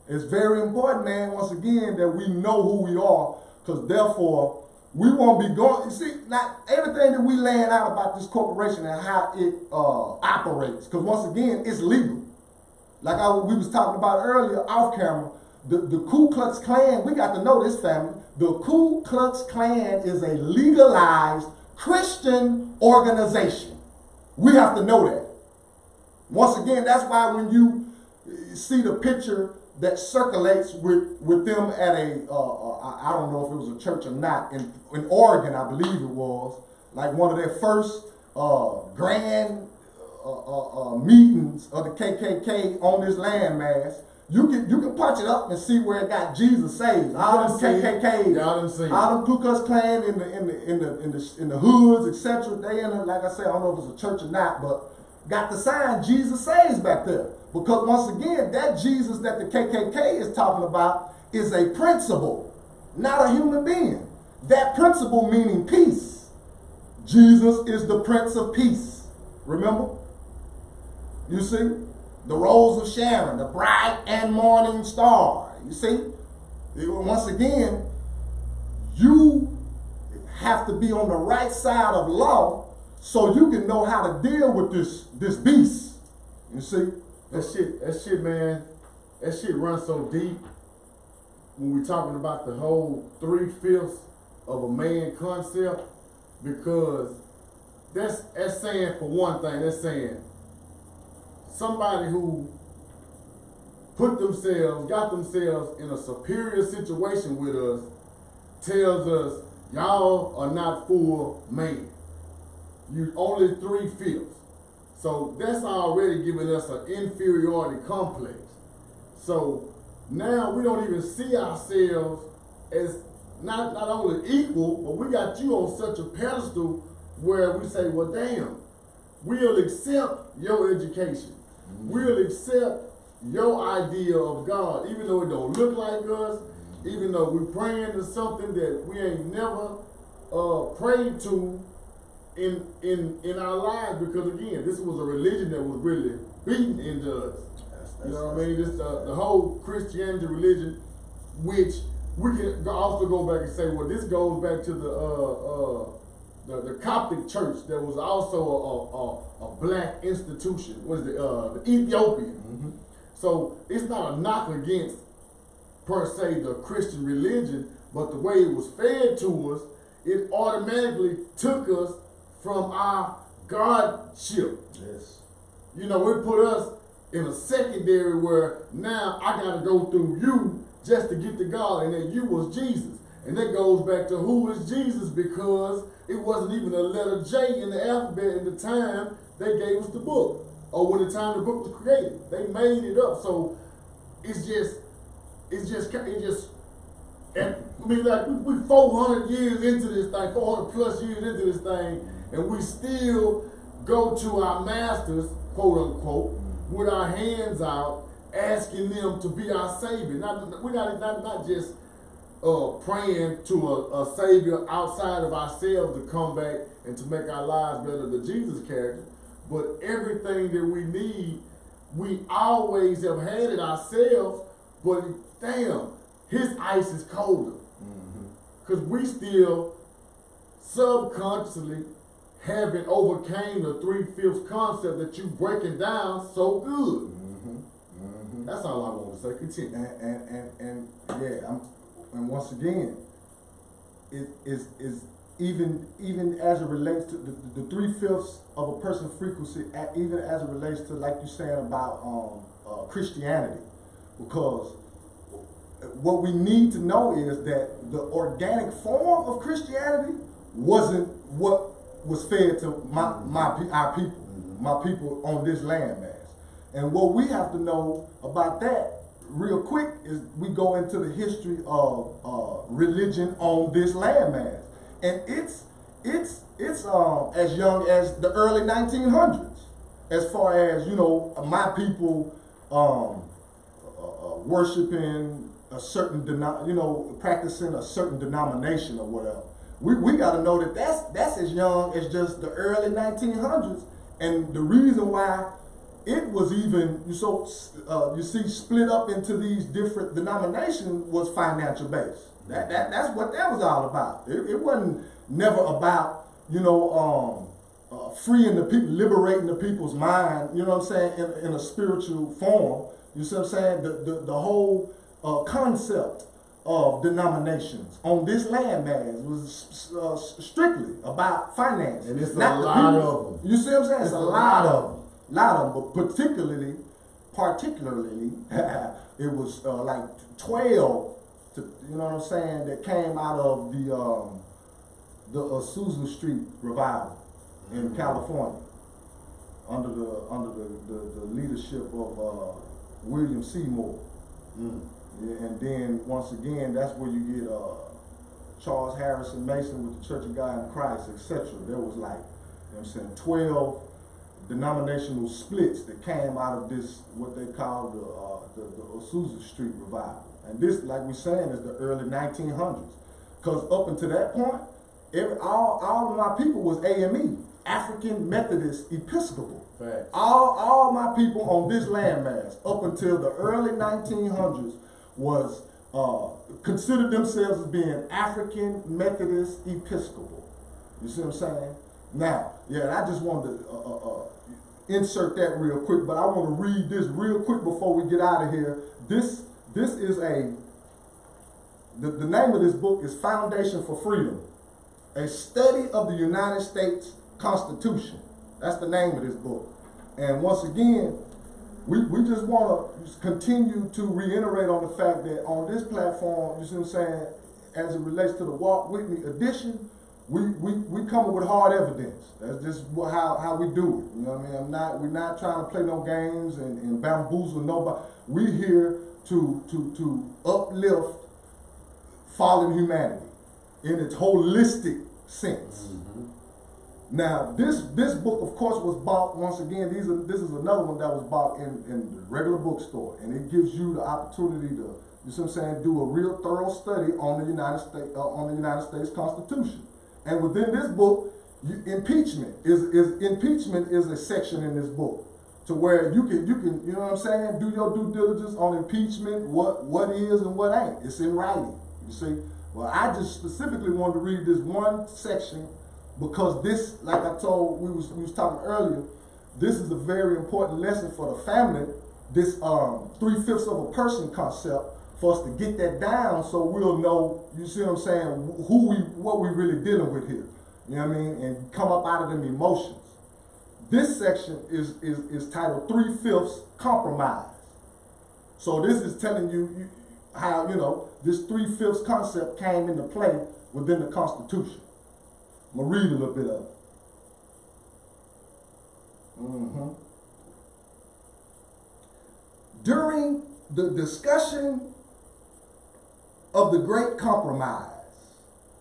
it's very important, man. Once again, that we know who we are. Because therefore, we won't be going, you see, not everything that we laying out about this corporation and how it operates. Because once again, it's legal. Like we was talking about earlier off camera, the Ku Klux Klan, we got to know this family. The Ku Klux Klan is a legalized Christian organization. We have to know that. Once again, that's why when you see the picture that circulates with them at I don't know if it was a church or not, in Oregon, I believe it was, like one of their first grand meetings of the KKK on this landmass. You can punch it up and see where it got Jesus saved. All them KKKs, all them Ku Klux Klan in the hoods, etc. They in like I said, I don't know if it was a church or not, but got the sign Jesus saves back there. Because once again, that Jesus that the KKK is talking about is a principle, not a human being. That principle meaning peace. Jesus is the Prince of Peace. Remember? You see? The Rose of Sharon, the bright and morning star. You see? Once again, you have to be on the right side of law so you can know how to deal with this beast. You see? That shit, man, that shit runs so deep when we're talking about the whole 3/5 of a man concept, because that's saying, for one thing, that's saying somebody who got themselves in a superior situation with us tells us, y'all are not full man. You only 3/5. So that's already giving us an inferiority complex. So now we don't even see ourselves as not only equal, but we got you on such a pedestal where we say, well, damn, we'll accept your education. We'll accept your idea of God, even though it don't look like us, even though we're praying to something that we ain't never prayed to in our lives, because again, this was a religion that was really beaten into us. You know what I mean? This the whole Christianity religion, which we can also go back and say, well, this goes back to the Coptic church that was also a black institution. What is it? The Ethiopian. Mm-hmm. So it's not a knock against per se the Christian religion, but the way it was fed to us, it automatically took us from our Godship. Yes. You know, it put us in a secondary where now I gotta go through you just to get to God, and that you was Jesus. And that goes back to who is Jesus, because it wasn't even a letter J in the alphabet at the time they gave us the book, or when the time the book was created. They made it up. So and I mean, like, we 400 years into this thing, 400 plus years into this thing, and we still go to our masters, quote unquote, with our hands out, asking them to be our savior. We're not just praying to a savior outside of ourselves to come back and to make our lives better, the Jesus character, but everything that we need, we always have had it ourselves, but damn, his ice is colder. Because we still subconsciously haven't overcame the 3/5 concept that you breaking down so good. That's all I want to say. Continue. And yeah, and once again, it is even as it relates to the 3/5 of a person's frequency, even as it relates to, like you're saying about Christianity, because what we need to know is that the organic form of Christianity wasn't what was fed to our people, my people on this landmass. And what we have to know about that real quick is we go into the history of religion on this landmass, and it's as young as the early 1900s, as far as, you know, my people worshiping a certain practicing a certain denomination or whatever. We got to know that that's as young as just the early 1900s, and the reason why it was even you see split up into these different denominations was financial based. That's what that was all about. It wasn't never about, you know, freeing the people, liberating the people's mind. You know what I'm saying, in a spiritual form. You see what I'm saying? The whole concept of denominations on this landmass was strictly about finance. And it's a lot of them. You see what I'm saying? It's a lot of them. But particularly, it was like 12, you know what I'm saying, that came out of the Azusa Street revival in California under the leadership of William Seymour. Yeah, and then once again, that's where you get Charles Harrison Mason with the Church of God in Christ, etc. There was, like, you know what I'm saying, 12 denominational splits that came out of this, what they call the Azusa Street revival. And this, like we're saying, is the early 1900s. Because up until that point, all of my people was AME, African Methodist Episcopal. Facts. All my people on this landmass up until the early 1900s was considered themselves as being African Methodist Episcopal. You see what I'm saying? Now, yeah, I just wanted to insert that real quick, but I want to read this real quick before we get out of here. This is the name of this book is Foundation for Freedom, a study of the United States Constitution. That's the name of this book. And once again, we just want to continue to reiterate on the fact that on this platform, you see what I'm saying, as it relates to the Walk With Me edition, we come with hard evidence. That's just how we do it. You know what I mean? We're not trying to play no games and bamboozle nobody. We're here to uplift fallen humanity in its holistic sense. Now, this book, of course, was bought, once again, this is another one that was bought in the regular bookstore. And it gives you the opportunity to, you see what I'm saying, do a real thorough study on the United States Constitution. And within this book, impeachment is a section in this book, to where you can, you know what I'm saying, do your due diligence on impeachment, what is and what ain't. It's in writing, you see. Well, I just specifically wanted to read this one section because this, like I told, we was talking earlier, this is a very important lesson for the family, this 3/5 of a person concept, for us to get that down so we'll know, you see what I'm saying, what we really dealing with here. You know what I mean? And come up out of them emotions. This section is titled 3/5 compromise. So this is telling you how, you know, this 3/5 concept came into play within the Constitution. I'm going to read a little bit of it. During the discussion of the Great Compromise,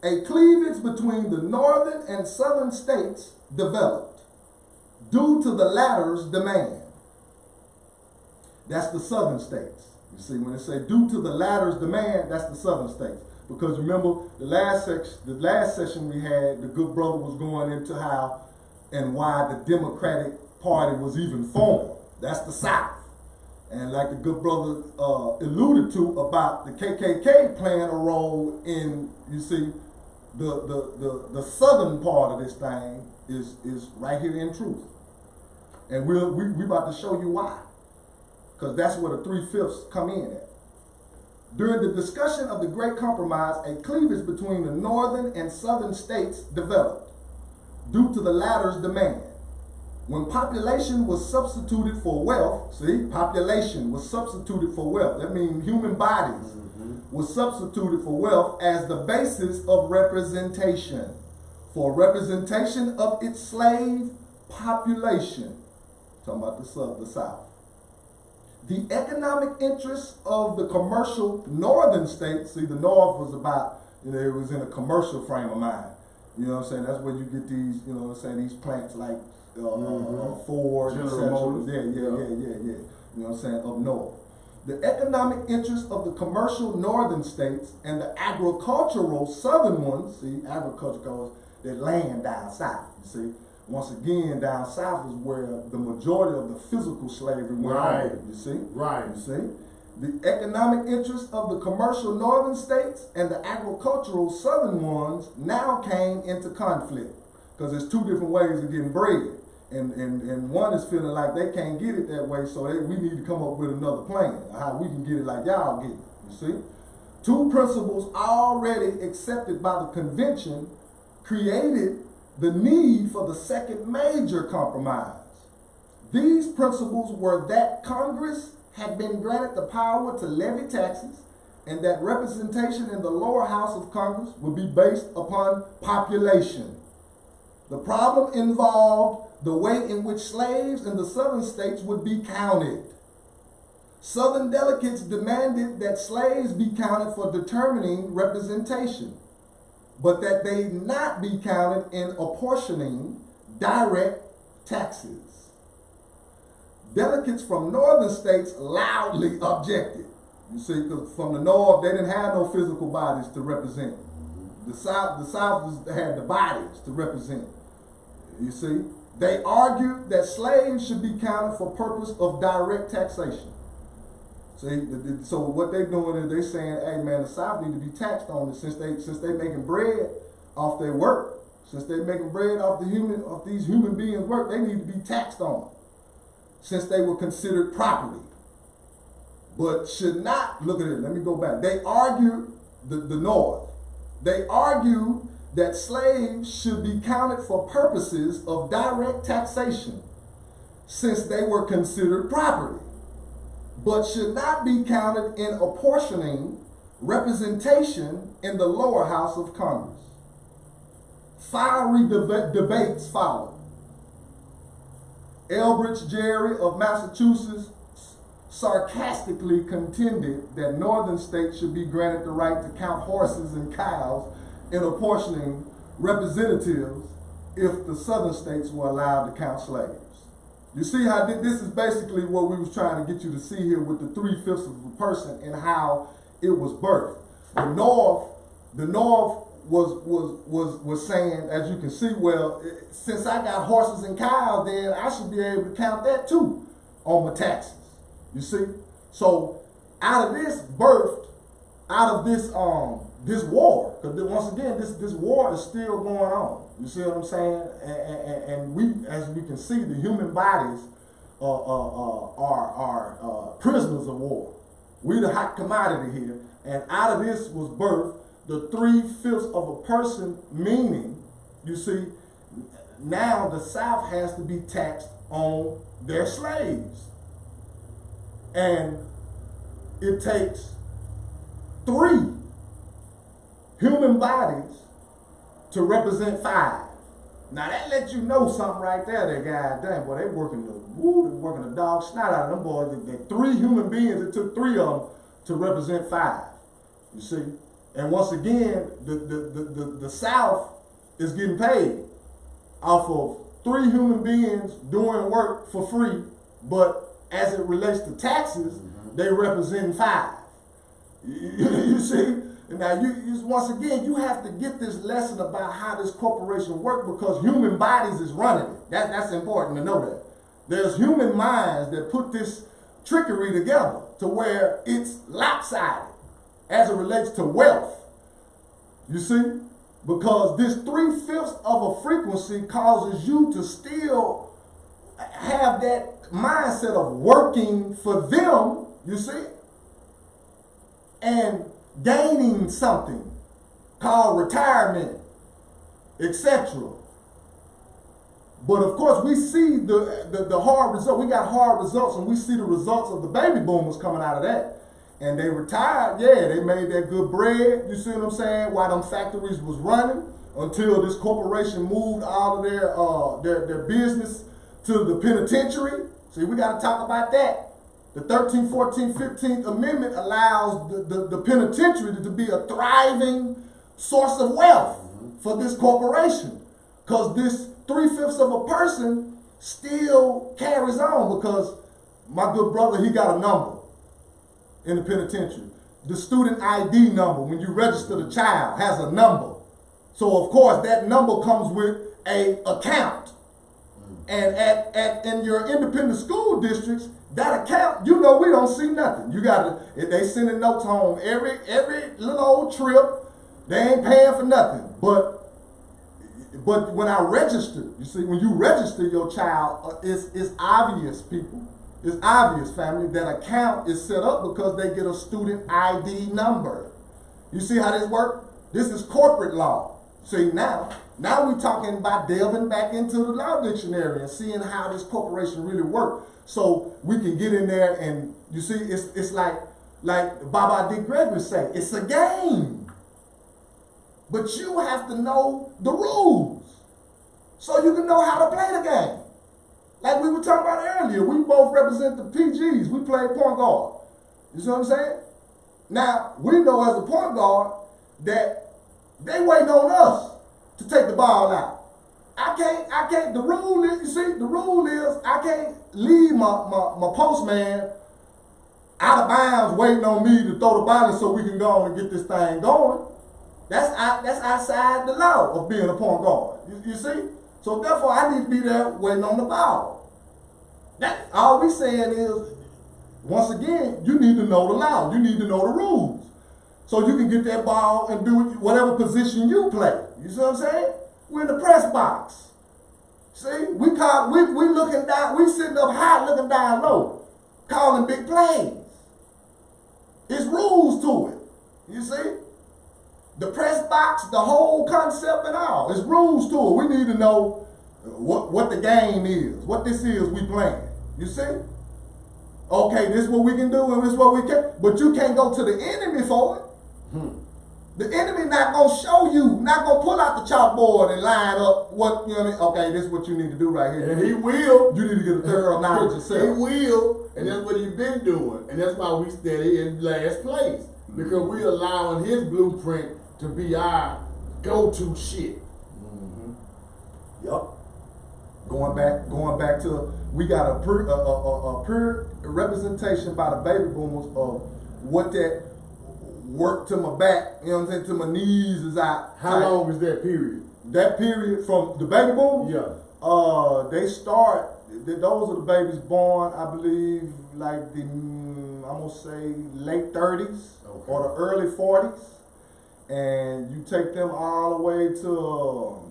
a cleavage between the northern and southern states developed due to the latter's demand. That's the southern states. You see, when they say due to the latter's demand, that's the southern states. Because remember, the last session we had, the good brother was going into how and why the Democratic Party was even formed. That's the South. And like the good brother alluded to about the KKK playing a role in, you see, the southern part of this thing is right here in truth. And we about to show you why. Because that's where the 3/5 come in at. During the discussion of the Great Compromise, a cleavage between the northern and southern states developed due to the latter's demand. When population was substituted for wealth, see, population was substituted for wealth. That means human bodies was substituted for wealth as the basis of representation, for representation of its slave population. Talking about the South. The economic interests of the commercial northern states, see, the North was about, you know, it was in a commercial frame of mind. You know what I'm saying? That's where you get these, you know what I'm saying, these plants like Ford, General Motors. Yeah. You know what I'm saying, up north. The economic interests of the commercial northern states and the agricultural southern ones, see, agriculture goes, that land down south, you see. Once again, down south is where the majority of the physical slavery went on, you see? Right. You see? The economic interests of the commercial northern states and the agricultural southern ones now came into conflict. Because there's two different ways of getting bread. And one is feeling like they can't get it that way, so we need to come up with another plan, how we can get it like y'all get it, you see? Two principles already accepted by the convention created the need for the second major compromise. These principles were that Congress had been granted the power to levy taxes and that representation in the lower house of Congress would be based upon population. The problem involved the way in which slaves in the southern states would be counted. Southern delegates demanded that slaves be counted for determining representation, but that they not be counted in apportioning direct taxes. Delegates from northern states loudly objected. You see, because from the north, they didn't have no physical bodies to represent. The South had the bodies to represent. You see, they argued that slaves should be counted for purpose of direct taxation. See, so what they're doing is they're saying, hey man, the South need to be taxed on it since they making bread off their work. Since they're making bread off these human beings' work, they need to be taxed on it. Since they were considered property. But should not, look at it, let me go back. They argued, the North, they argued that slaves should be counted for purposes of direct taxation since they were considered property, but should not be counted in apportioning representation in the lower house of Congress. Fiery debates followed. Elbridge Gerry of Massachusetts sarcastically contended that northern states should be granted the right to count horses and cows in apportioning representatives if the southern states were allowed to count slaves. You see how this is basically what we was trying to get you to see here with the 3/5 of a person and how it was birthed. The North was saying, as you can see, well, since I got horses and cows, then I should be able to count that too on my taxes. You see? So out of this birthed, out of this this war, because once again, this war is still going on. You see what I'm saying? And we, as we can see, the human bodies are prisoners of war. We the hot commodity here, and out of this was birthed the 3/5 of a person, meaning, you see, now the South has to be taxed on their slaves. And it takes 3 human bodies to represent 5. Now that lets you know something right there. That guy, dang, boy, they working the dog snot out of them boys. They 3 human beings. It took 3 of them to represent 5. You see, and once again, the South is getting paid off of 3 human beings doing work for free, but as it relates to taxes, they represent 5. You see. Now, once again, you have to get this lesson about how this corporation works, because human bodies is running it. That's important to know that. There's human minds that put this trickery together to where it's lopsided as it relates to wealth. You see? Because this 3/5 of a frequency causes you to still have that mindset of working for them, you see? And gaining something called retirement, etc. But of course, we see the hard result. We got hard results, and we see the results of the baby boomers coming out of that. And they retired, yeah, they made that good bread, you see what I'm saying, while them factories was running, until this corporation moved out of their business to the penitentiary. See, we got to talk about that. The 13th, 14th, 15th Amendment allows the penitentiary to be a thriving source of wealth for this corporation. Because this 3/5 of a person still carries on, because my good brother, he got a number in the penitentiary. The student ID number, when you register the child, has a number. So of course that number comes with a account. And in your independent school districts, that account, you know, we don't see nothing. You got to, they sending notes home every little old trip. They ain't paying for nothing. But when I register, you see, when you register your child, it's obvious, people. It's obvious, family, that account is set up because they get a student ID number. You see how this works? This is corporate law. See, now we're talking about delving back into the law dictionary and seeing how this corporation really works. So we can get in there and, you see, it's like Baba D. Gregory say, it's a game. But you have to know the rules so you can know how to play the game. Like we were talking about earlier, we both represent the PGs. We play point guard. You see what I'm saying? Now, we know as a point guard that they waiting on us to take the ball out. I can't, the rule is, you see, the rule is I can't leave my postman out of bounds waiting on me to throw the ball so we can go on and get this thing going. That's outside the law of being a point guard. You see? So therefore, I need to be there waiting on the ball. That's all we saying is, once again, you need to know the law. You need to know the rules. So you can get that ball and do whatever position you play. You see what I'm saying? We're in the press box. See? We looking down, we sitting up high looking down low, calling big plays. It's rules to it. You see? The press box, the whole concept and all. It's rules to it. We need to know what the game is, what this is we playing. You see? Okay, this is what we can do and this is what we can't. But you can't go to the enemy for it. The enemy not going to show you, not going to pull out the chalkboard and line up what, you know, okay, this is what you need to do right here. And he will. You need to get a thorough knowledge yourself. He will, and that's what he's been doing. And that's why we steady in last place. Because we're allowing his blueprint to be our go-to shit. Yup. Going back to, we got a pure representation by the baby boomers of what that work to my back, you know what I'm saying, to my knees is out. How long is that period? That period from the baby boom? Yeah. They start, those are the babies born, I believe, like the, I'm gonna say late 30s or the early 40s. And you take them all the way to,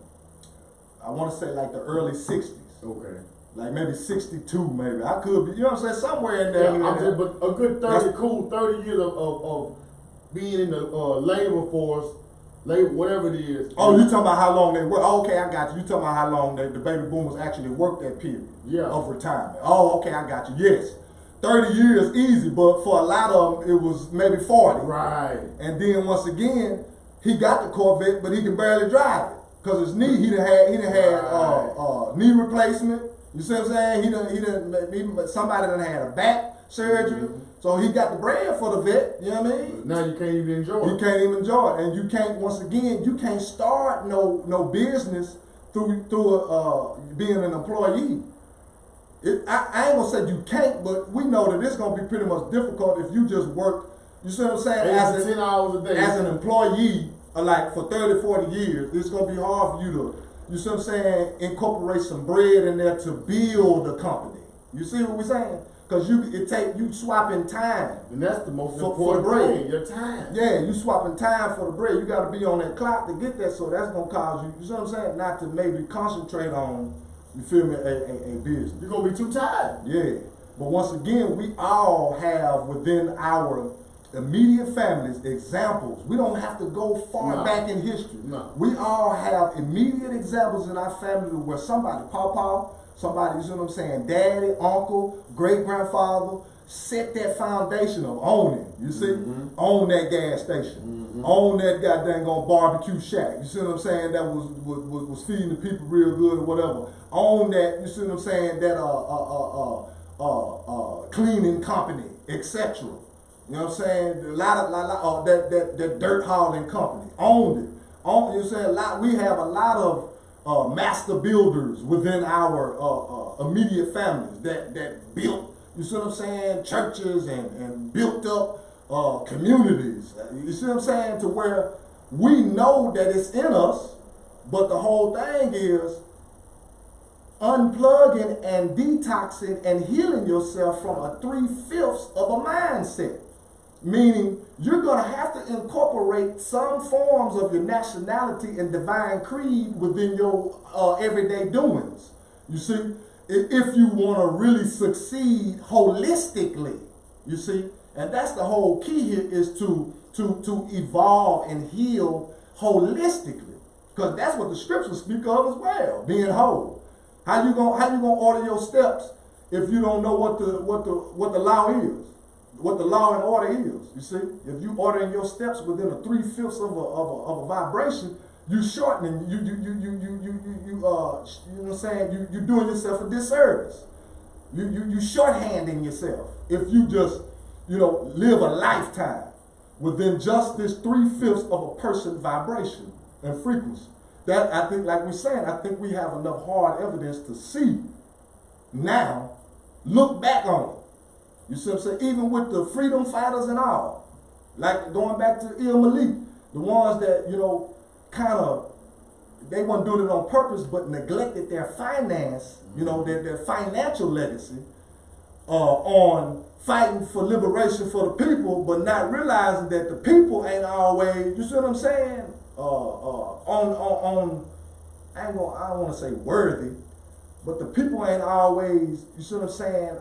I wanna say like the early 60s. Okay. Like maybe 62 maybe. I could be, you know what I'm saying, somewhere in there. Yeah, but a good 30 years of being in the labor force, whatever it is. Oh, you talking about how long they work? Oh, okay, I got you. You talking about how long the baby boomers actually worked that period of retirement. Oh, okay, I got you. Yes. 30 years easy, but for a lot of them, it was maybe 40. Right. And then once again, he got the Corvette, but he can barely drive it. Cause his knee, he done had knee replacement. You see what I'm saying? Somebody done had a back surgery. Mm-hmm. So he got the bread for the vet, you know what I mean? Now you can't even enjoy it. You can't even enjoy it. And you can't, once again, you can't start no business through being an employee. I ain't gonna say you can't, but we know that it's gonna be pretty much difficult if you just work, you see what I'm saying? 10 hours a day. As an employee, like for 30, 40 years, it's gonna be hard for you to, you see what I'm saying, incorporate some bread in there to build a company. You see what we're saying? Because you swapping time. And that's the most important bread, your time. Yeah, you swapping time for the bread. You got to be on that clock to get that, so that's going to cause you, you see what I'm saying, not to maybe concentrate on, you feel me, a business. You're going to be too tired. Yeah. But once again, we all have within our immediate families examples. We don't have to go far back in history. No. We all have immediate examples in our family where somebody, pawpaw, somebody, you see what I'm saying, daddy, uncle, great-grandfather, set that foundation of owning. You see? Mm-hmm. Own that gas station. Mm-hmm. Own that goddamn barbecue shack. You see what I'm saying? That was feeding the people real good or whatever. Own that, you see what I'm saying, that cleaning company, etc. You know what I'm saying? A lot of that dirt hauling company. Owned it. You know what I'm saying? We have a lot of master builders within our immediate families that built, you see what I'm saying, churches and built up communities. You see what I'm saying? To where we know that it's in us, but the whole thing is unplugging and detoxing and healing yourself from a 3/5 of a mindset. Meaning you're going to have to incorporate some forms of your nationality and divine creed within your everyday doings. You see, if you want to really succeed holistically, you see, and that's the whole key here is to evolve and heal holistically, because that's what the scriptures speak of as well, being whole. How you gonna order your steps if you don't know what the law is? What the law and order is, you see? If you ordering your steps within a 3/5 of a vibration, you shortening, you know what I'm saying? You doing yourself a disservice. You shorthanding yourself if you just, live a lifetime within just this 3/5 of a person's vibration and frequency. That I think, like we're saying, I think we have enough hard evidence to see now, look back on it. You see what I'm saying? Even with the freedom fighters and all. Like going back to Il Malik, the ones that, they weren't doing it on purpose, but neglected their finance, their financial legacy on fighting for liberation for the people, but not realizing that the people ain't always, you see what I'm saying? I don't want to say worthy, but the people ain't always, you see what I'm saying?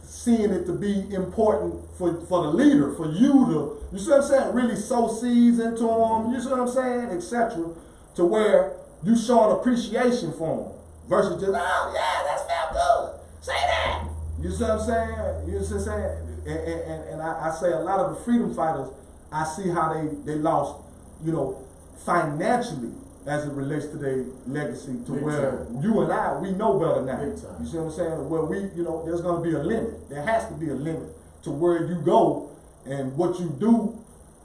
Seeing it to be important for the leader, for you to, you see what I'm saying, really sow seeds into them, you see what I'm saying, etc. To where you showing appreciation for them versus just, oh yeah, that's felt good, say that. You see what I'm saying? You see what I'm saying? And I say a lot of the freedom fighters, I see how they lost, financially as it relates to their legacy to where you and I, we know better now. You see what I'm saying? Where we, there's going to be a limit. There has to be a limit to where you go and what you do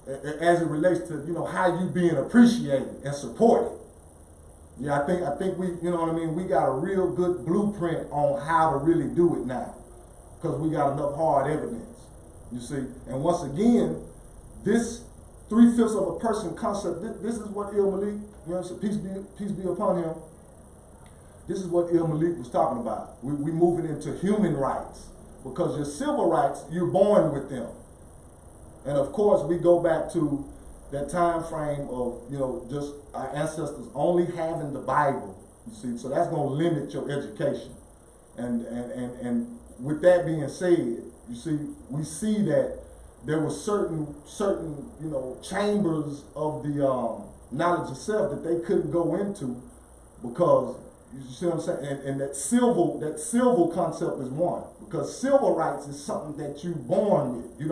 as it relates to, how you being appreciated and supported. Yeah, I think we, you know what I mean, we got a real good blueprint on how to really do it now, because we got enough hard evidence, you see. And once again, this 3/5 of a person concept, this is what Il Malik, you know what I'm saying, peace be upon him. This is what Il Malik was talking about. We moving into human rights, because your civil rights, you're born with them. And of course, we go back to that time frame of, you know, just our ancestors only having the Bible, you see, so that's going to limit your education. And with that being said, you see, we see that there were certain you know, chambers of the knowledge of self that they couldn't go into, because, you see what I'm saying, and that civil concept is one, because civil rights is something that you're born with. You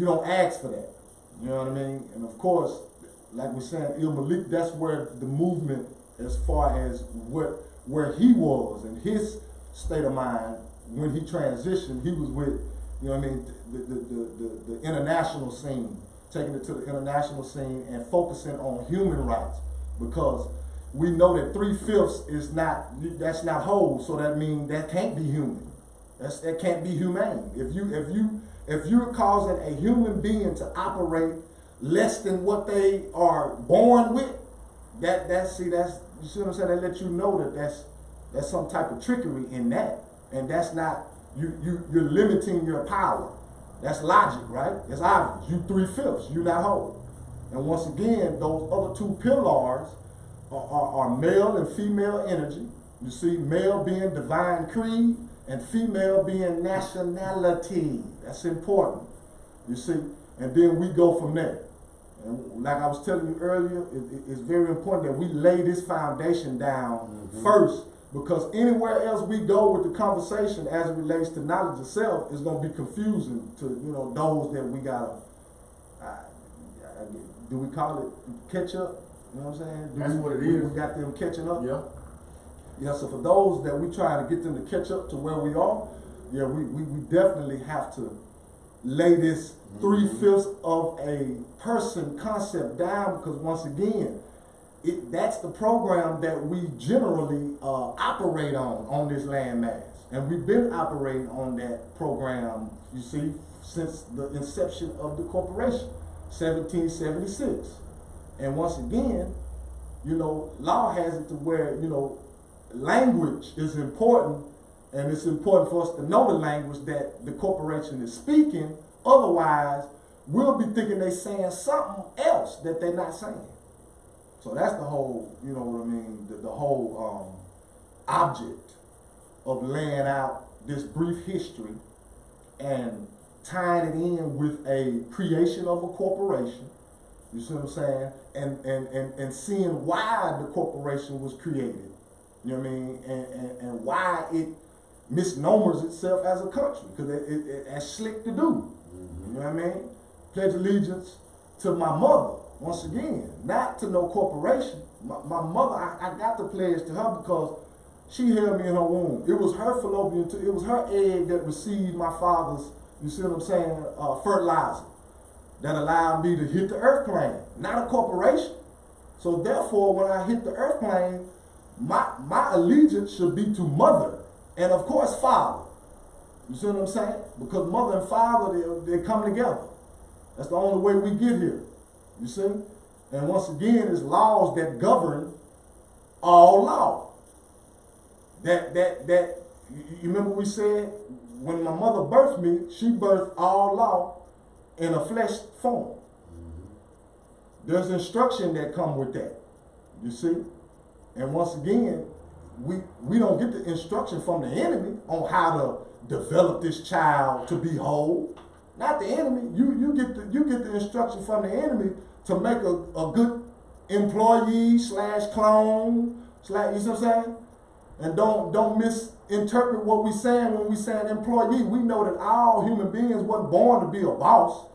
don't ask for that. You know what I mean? And of course, like we're saying, Il Malik, that's where the movement, as far as where he was and his state of mind when he transitioned, he was with, you know what I mean, the international scene, taking it to the international scene and focusing on human rights, because we know that 3/5 is that's not whole, so that means that can't be human. That can't be humane. If you're causing a human being to operate less than what they are born with, you see what I'm saying? That lets you know that that's some type of trickery in that, and that's not you're limiting your power. That's logic, right? It's obvious. You 3/5. You're not whole. And once again, those other two pillars are male and female energy. You see, male being divine creed and female being nationality. That's important, you see. And then we go from there. And like I was telling you earlier, it's very important that we lay this foundation down first, because anywhere else we go with the conversation as it relates to knowledge of self is going to be confusing to, you know, those that we got to, do we call it catch up? You know what I'm saying? That's what it is. We got them catching up? Yeah. Yeah, so for those that we trying to get them to catch up to where we are, yeah, we definitely have to lay this 3/5 of a person concept down, because once again, that's the program that we generally operate on this landmass. And we've been operating on that program, you see, since the inception of the corporation, 1776. And once again, you know, law has it to where, you know, language is important, and it's important for us to know the language that the corporation is speaking. Otherwise, we'll be thinking they're saying something else that they're not saying. So that's the whole, you know what I mean, the whole object of laying out this brief history and tying it in with a creation of a corporation. You see what I'm saying? And seeing why the corporation was created. You know what I mean? And why it misnomers itself as a country, because it's slick to do. You know what I mean? Pledge allegiance to my mother, once again, not to no corporation. My mother, I got to pledge to her because she held me in her womb. It was her fallopian tube, it was her egg that received my father's, you see what I'm saying, fertilizer that allowed me to hit the earth plane, not a corporation. So therefore, when I hit the earth plane, my allegiance should be to mother and of course father. You see what I'm saying? Because mother and father, they come together. That's the only way we get here. You see? And once again, it's laws that govern all law. You remember we said, when my mother birthed me, she birthed all law in a flesh form. There's instruction that come with that. You see? And once again, we don't get the instruction from the enemy on how to develop this child to be whole. Not the enemy. You get the instruction from the enemy to make a good employee / clone / you see what I'm saying? And don't misinterpret what we're saying when we saying employee. We know that all human beings wasn't born to be a boss.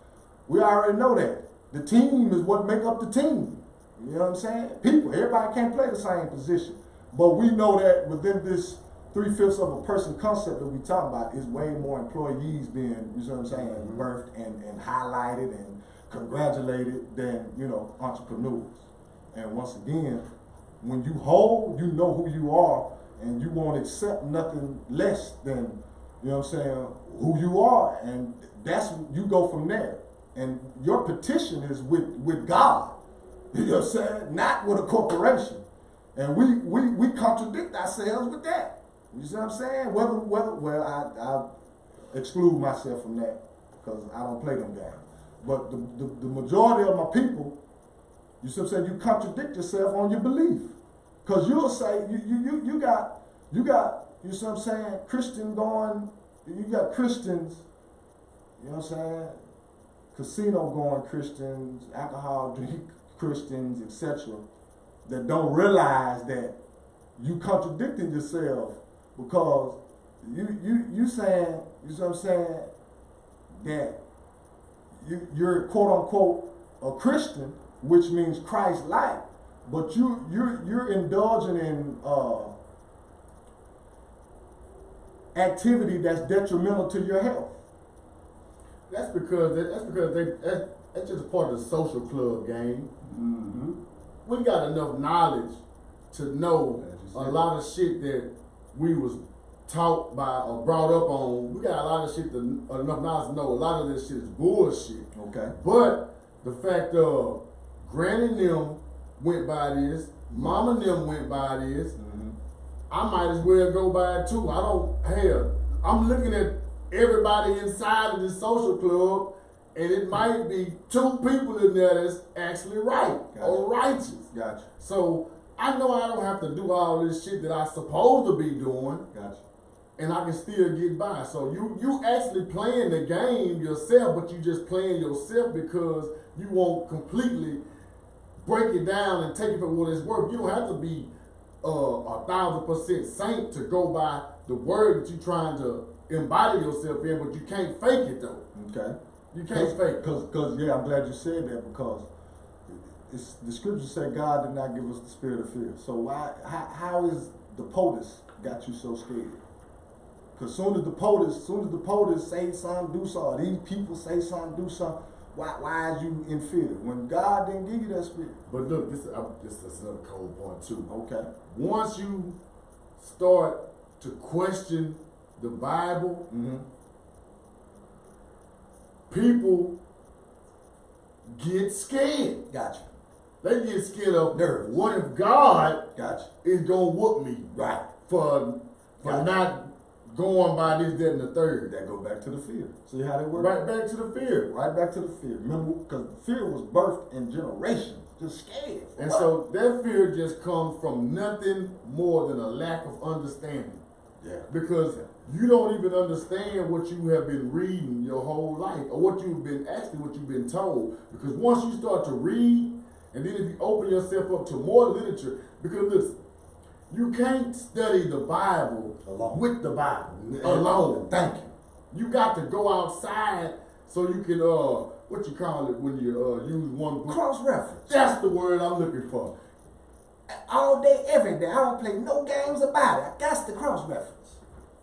We already know that. The team is what make up the team. You know what I'm saying? People, everybody can't play the same position. But we know that within this 3/5 of a person concept that we talk about is way more employees being, you know what I'm saying, birthed and highlighted and congratulated than, you know, entrepreneurs. And once again, when you whole, you know who you are, and you won't accept nothing less than, you know what I'm saying, who you are, and that's, you go from there. And your petition is with God, you know what I'm saying, not with a corporation. And we contradict ourselves with that. You see what I'm saying? Well, I exclude myself from that because I don't play them games. But the majority of my people, you see what I'm saying, you contradict yourself on your belief. Because you'll say, you got, you see what I'm saying, Christian going, you got Christians, you know what I'm saying, casino going Christians, alcohol drink Christians, etc., that don't realize that you contradicting yourself because you saying, you see what I'm saying, that you're quote unquote a Christian, which means Christ-like, but you're indulging in activity that's detrimental to your health. That's because that's just a part of the social club game. Mm-hmm. We got enough knowledge to know a lot of shit that we was taught by or brought up on. We got a lot of shit enough knowledge to know a lot of this shit is bullshit. Okay. But the fact of Granny and them went by this, Mama and them went by this, I might as well go by it too. I'm looking at everybody inside of this social club, and it might be 2 people in there that's actually right or righteous. Gotcha. So I know I don't have to do all this shit that I supposed to be doing. Gotcha. And I can still get by. So you actually playing the game yourself, but you just playing yourself because you won't completely break it down and take it for what it's worth. You don't have to be 1,000% saint to go by the word that you're trying to embody yourself in, but you can't fake it though. Okay. You can't fake it. Because yeah, I'm glad you said that because the scriptures say God did not give us the spirit of fear. So how is the POTUS got you so scared? Because soon as the POTUS say something, do something, these people say something, do something, why is you in fear when God didn't give you that spirit? But look, this is another cold point too. Okay. Once you start to question the Bible, people get scared. Gotcha. They get scared of nervous. What if God Gotcha. is gonna whoop me? Right. For not going by this, that, and the third. That go back to the fear. See how they work? Right back to the fear. Right back to the fear. Remember, because fear was birthed in generations. Just scared. And so that fear just comes from nothing more than a lack of understanding. Yeah. Because you don't even understand what you have been reading your whole life, or what you've been told. Because once you start to read, and then if you open yourself up to more literature, because listen, you can't study the Bible alone. With the Bible alone. Thank you. You got to go outside so you can what you call it when you use one book? Cross-reference. That's the word I'm looking for. All day, every day. I don't play no games about it. I got the cross-reference.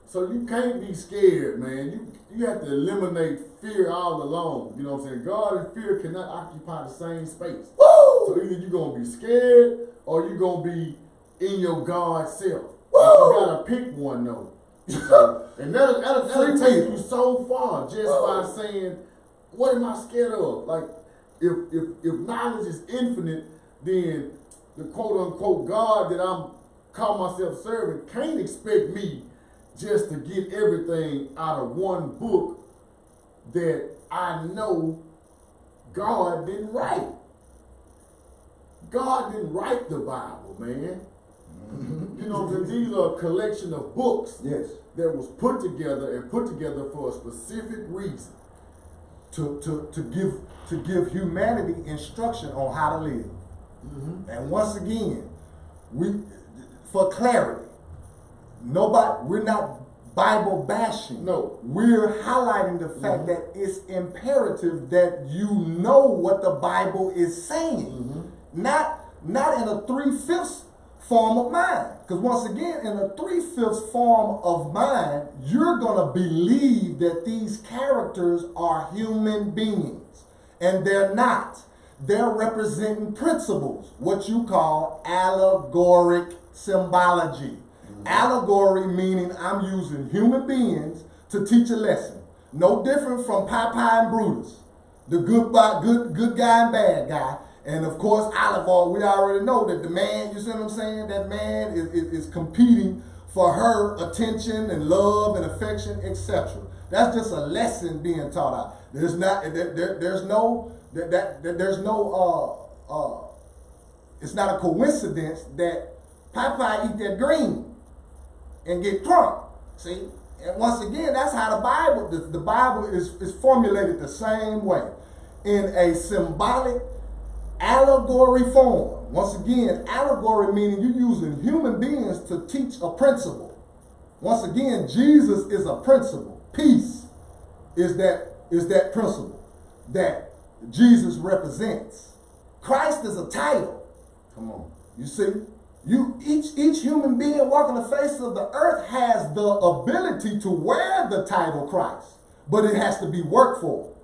So you can't be scared, man. You have to eliminate fear all along. You know what I'm saying? God and fear cannot occupy the same space. Woo! So either you're going to be scared or you're going to be in your God self. Woo! You got to pick one, though. So, and that'll take you so far just by saying, what am I scared of? Like, if knowledge is infinite, then the quote-unquote God that I'm call myself serving can't expect me just to get everything out of one book that I know God didn't write. God didn't write the Bible, man. You know, these are a collection of books that was put together for a specific reason. To give humanity instruction on how to live. And once again, for clarity, we're not Bible bashing. No. We're highlighting the fact that it's imperative that you know what the Bible is saying. Not in a 3/5 form of mind. Because once again, in a 3/5 form of mind, you're going to believe that these characters are human beings. And they're not. they're representing principles, what you call allegoric symbology. Allegory meaning I'm using human beings to teach a lesson. No different from Popeye and Brutus, the good guy and bad guy. And of course, Olive Oyl, we already know that the man, you see what I'm saying? That man is competing for her attention and love and affection, etc. That's just a lesson being taught out. There's no it's not a coincidence that Popeye eat that green and get crunk. See? And once again, that's how the Bible is formulated the same way, in a symbolic allegory form. Once again, allegory meaning you're using human beings to teach a principle. Once again, Jesus is a principle. Peace is that principle that Jesus represents. Christ is a title. Come on. You see? Each human being walking the face of the earth has the ability to wear the title Christ, but it has to be worked for,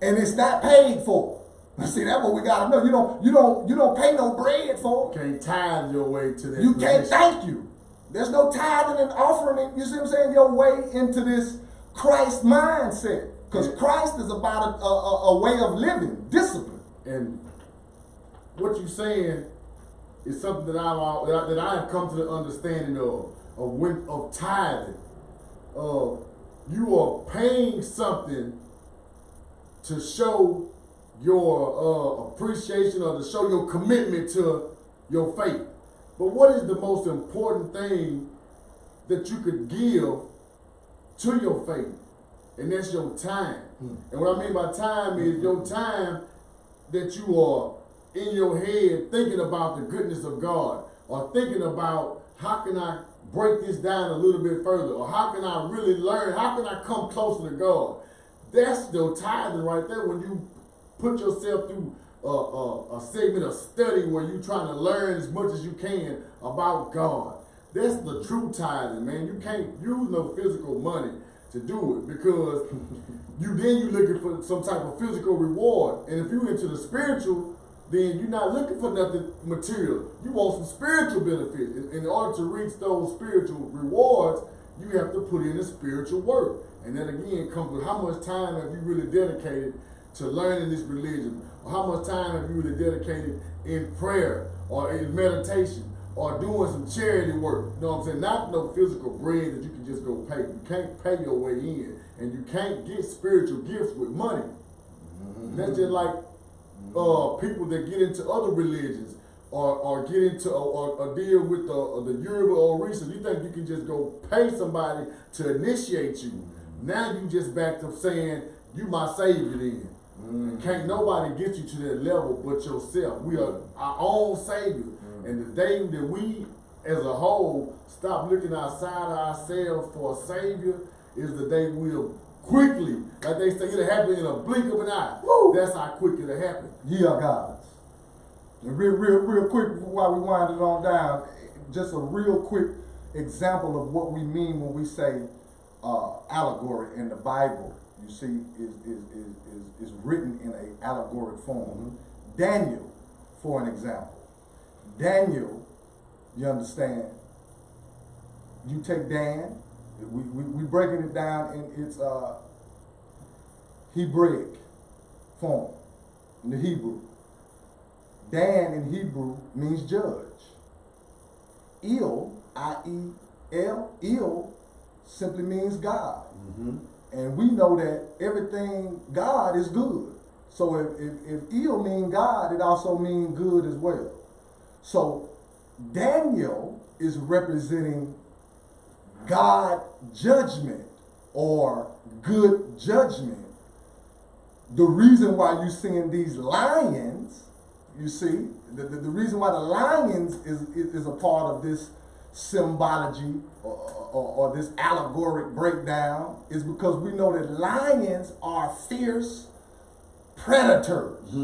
and it's not paid for. See, that's what we gotta know. You don't pay no bread for. You can't tithe your way to that. You can't. Thank you. There's no tithing and offering. You see what I'm saying? Your way into this Christ mindset, because Christ is about a way of living, discipline. And what you're saying is something that I have come to the understanding of tithing. You are paying something to show your appreciation or to show your commitment to your faith. But what is the most important thing that you could give to your faith? And that's your time. And what I mean by time is your time that you are in your head thinking about the goodness of God, or thinking about how can I break this down a little bit further, or how can I really learn, how can I come closer to God. That's your tithing right there, when you put yourself through a segment of study where you're trying to learn as much as you can about God. That's the true tithing, man. You can't use no physical money to do it, because you're looking for some type of physical reward. And if you're into the spiritual, then you're not looking for nothing material. You want some spiritual benefit. In order to reach those spiritual rewards, you have to put in the spiritual work. And that again comes with how much time have you really dedicated to learning this religion, or how much time have you really dedicated in prayer or in meditation or doing some charity work. You know what I'm saying? Not no physical bread that you can just go pay. You can't pay your way in, and you can't get spiritual gifts with money. That's just like people that get into other religions or get into or deal with the Yoruba or Orisa. You think you can just go pay somebody to initiate you. Now you just back to saying, you my savior then. Can't nobody get you to that level but yourself. We are our own savior. And the day that we as a whole stop looking outside of ourselves for a savior is the day we'll quickly, like they say, it'll happen in a blink of an eye. Woo! That's how quick it'll happen. Ye are gods. And real quick while we wind it on down, just a real quick example of what we mean when we say allegory in the Bible. You see, is written in an allegoric form. Daniel, for an example. Daniel, you understand, you take Dan, we breaking it down in its Hebraic form, in the Hebrew. Dan in Hebrew means judge. El, I-E-L, El simply means God. And we know that everything God is good. So if El means God, it also means good as well. So Daniel is representing God judgment or good judgment. The reason why you're seeing these lions, you see, the reason why the lions is a part of this symbology or this allegoric breakdown is because we know that lions are fierce predators.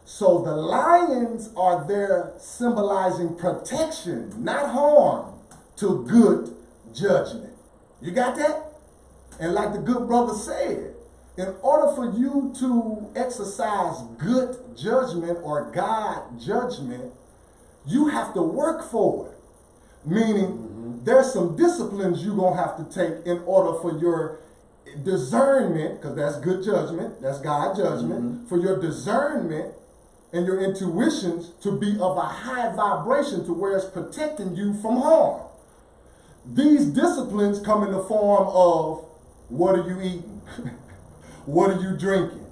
So the lions are there symbolizing protection, not harm, to good judgment. You got that? And like the good brother said, in order for you to exercise good judgment or God judgment, you have to work for it. Meaning, there's some disciplines you're going to have to take in order for your discernment, because that's good judgment, that's God judgment, for your discernment and your intuitions to be of a high vibration to where it's protecting you from harm. These disciplines come in the form of, what are you eating? What are you drinking?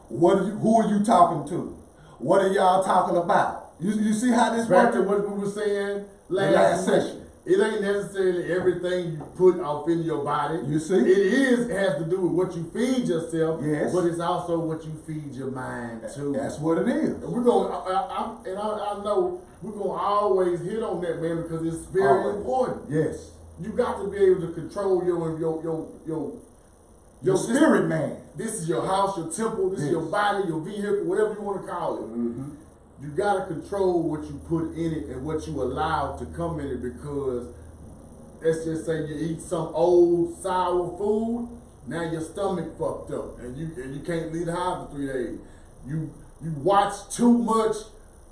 Who are you talking to? What are y'all talking about? You see how this Back works? to what we were saying Last week. session. It ain't necessarily everything you put off in your body. You see? It has to do with what you feed yourself. Yes. But it's also what you feed your mind too. That's what it is. And we're going. I know we're going to always hit on that, man, because it's very Always. important. Yes. You got to be able to control your Spirit man. This is your house, your temple. This is your body, your vehicle, whatever you want to call it. You got to control what you put in it and what you allow to come in it, because let's just say you eat some old sour food, now your stomach fucked up and you can't leave the house for 3 days. You watch too much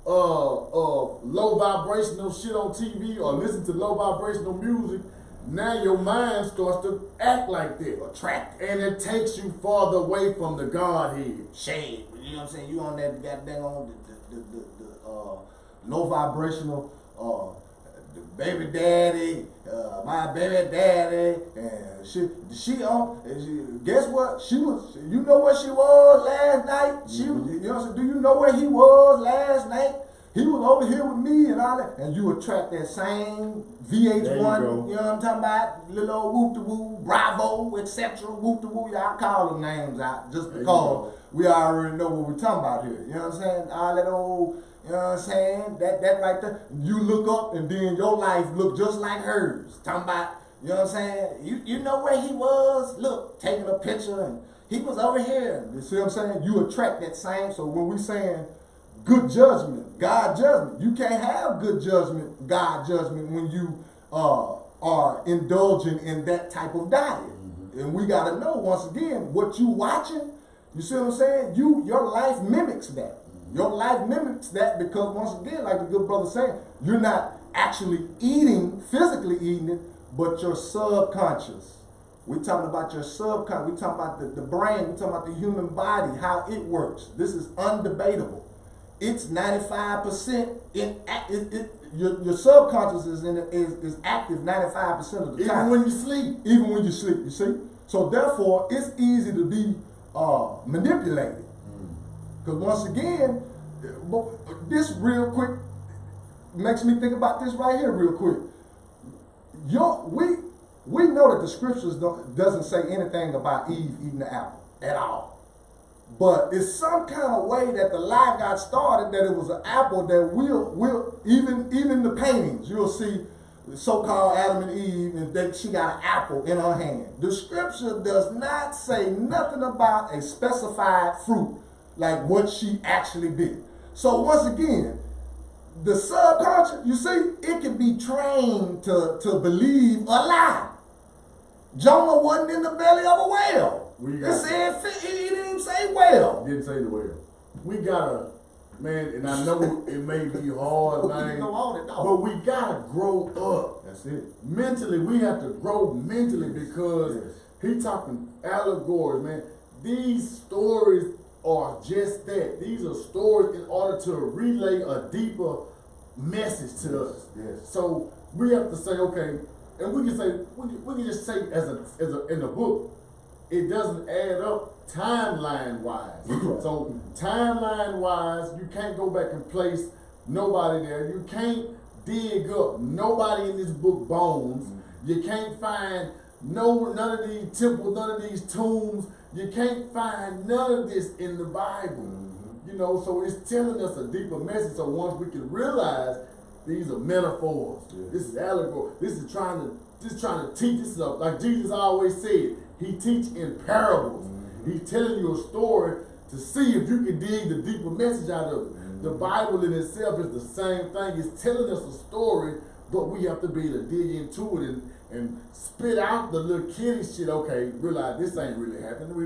low vibrational shit on TV or listen to low vibrational music. Now your mind starts to act like that, attract, and it takes you farther away from the Godhead. Shade. You know what I'm saying? You on that goddamn on the low vibrational the baby daddy, my baby daddy, and she on. Guess what? She was. You know where she was last night? She was. You know what I'm saying? Do you know where he was last night? He was over here with me and all that, and you attract that same VH1. You know what I'm talking about? Little old whoop-de-woo, Bravo, etc. Whoop-de-woo. Y'all call them names out just because we already know what we're talking about here. You know what I'm saying? All that old, you know what I'm saying? That right there. You look up and then your life look just like hers. Talking about, you know what I'm saying? You know where he was? Look, taking a picture and he was over here. You see what I'm saying? You attract that same. So when we saying good judgment, God judgment, you can't have good judgment, God judgment when you are indulging in that type of diet. And we got to know, once again, what you watching, you see what I'm saying? Your life mimics that. Your life mimics that because, once again, like the good brother said, you're not actually eating, physically eating it, but your subconscious. We're talking about your subconscious. We're talking about the brain. We're talking about the human body, how it works. This is undebatable. It's 95% your subconscious is active 95% of the time. Even when you sleep. Even when you sleep, you see? So therefore, it's easy to be manipulated. Because once again, this real quick makes me think about this right here real quick. We know that the scriptures doesn't say anything about Eve eating the apple at all. But it's some kind of way that the lie got started that it was an apple that will even the paintings, you'll see the so-called Adam and Eve, and that she got an apple in her hand. The scripture does not say nothing about a specified fruit, like what she actually did. So once again, the subconscious, you see, it can be trained to believe a lie. Jonah wasn't in the belly of a whale. It said, he didn't say whale. Didn't say the whale. We gotta, man, and I know it may be hard, man, but we gotta grow up. That's it. Mentally, we have to grow mentally because he talking allegories, man. These stories are just that. These are stories in order to relay a deeper message to us. Yes. So we have to say, okay, and we can just say in the book, it doesn't add up timeline wise. So timeline wise, you can't go back and place nobody there. You can't dig up nobody in this book bones. You can't find none of these temples, none of these tombs. You can't find none of this in the Bible. You know, so it's telling us a deeper message. So once we can realize these are metaphors, this is allegory, this is trying to teach. This is like Jesus always said, he teach in parables. He's telling you a story to see if you can dig the deeper message out of it. The Bible in itself is the same thing. It's telling us a story, but we have to be able to dig into it and spit out the little kitty shit. Okay, realize this ain't really happening.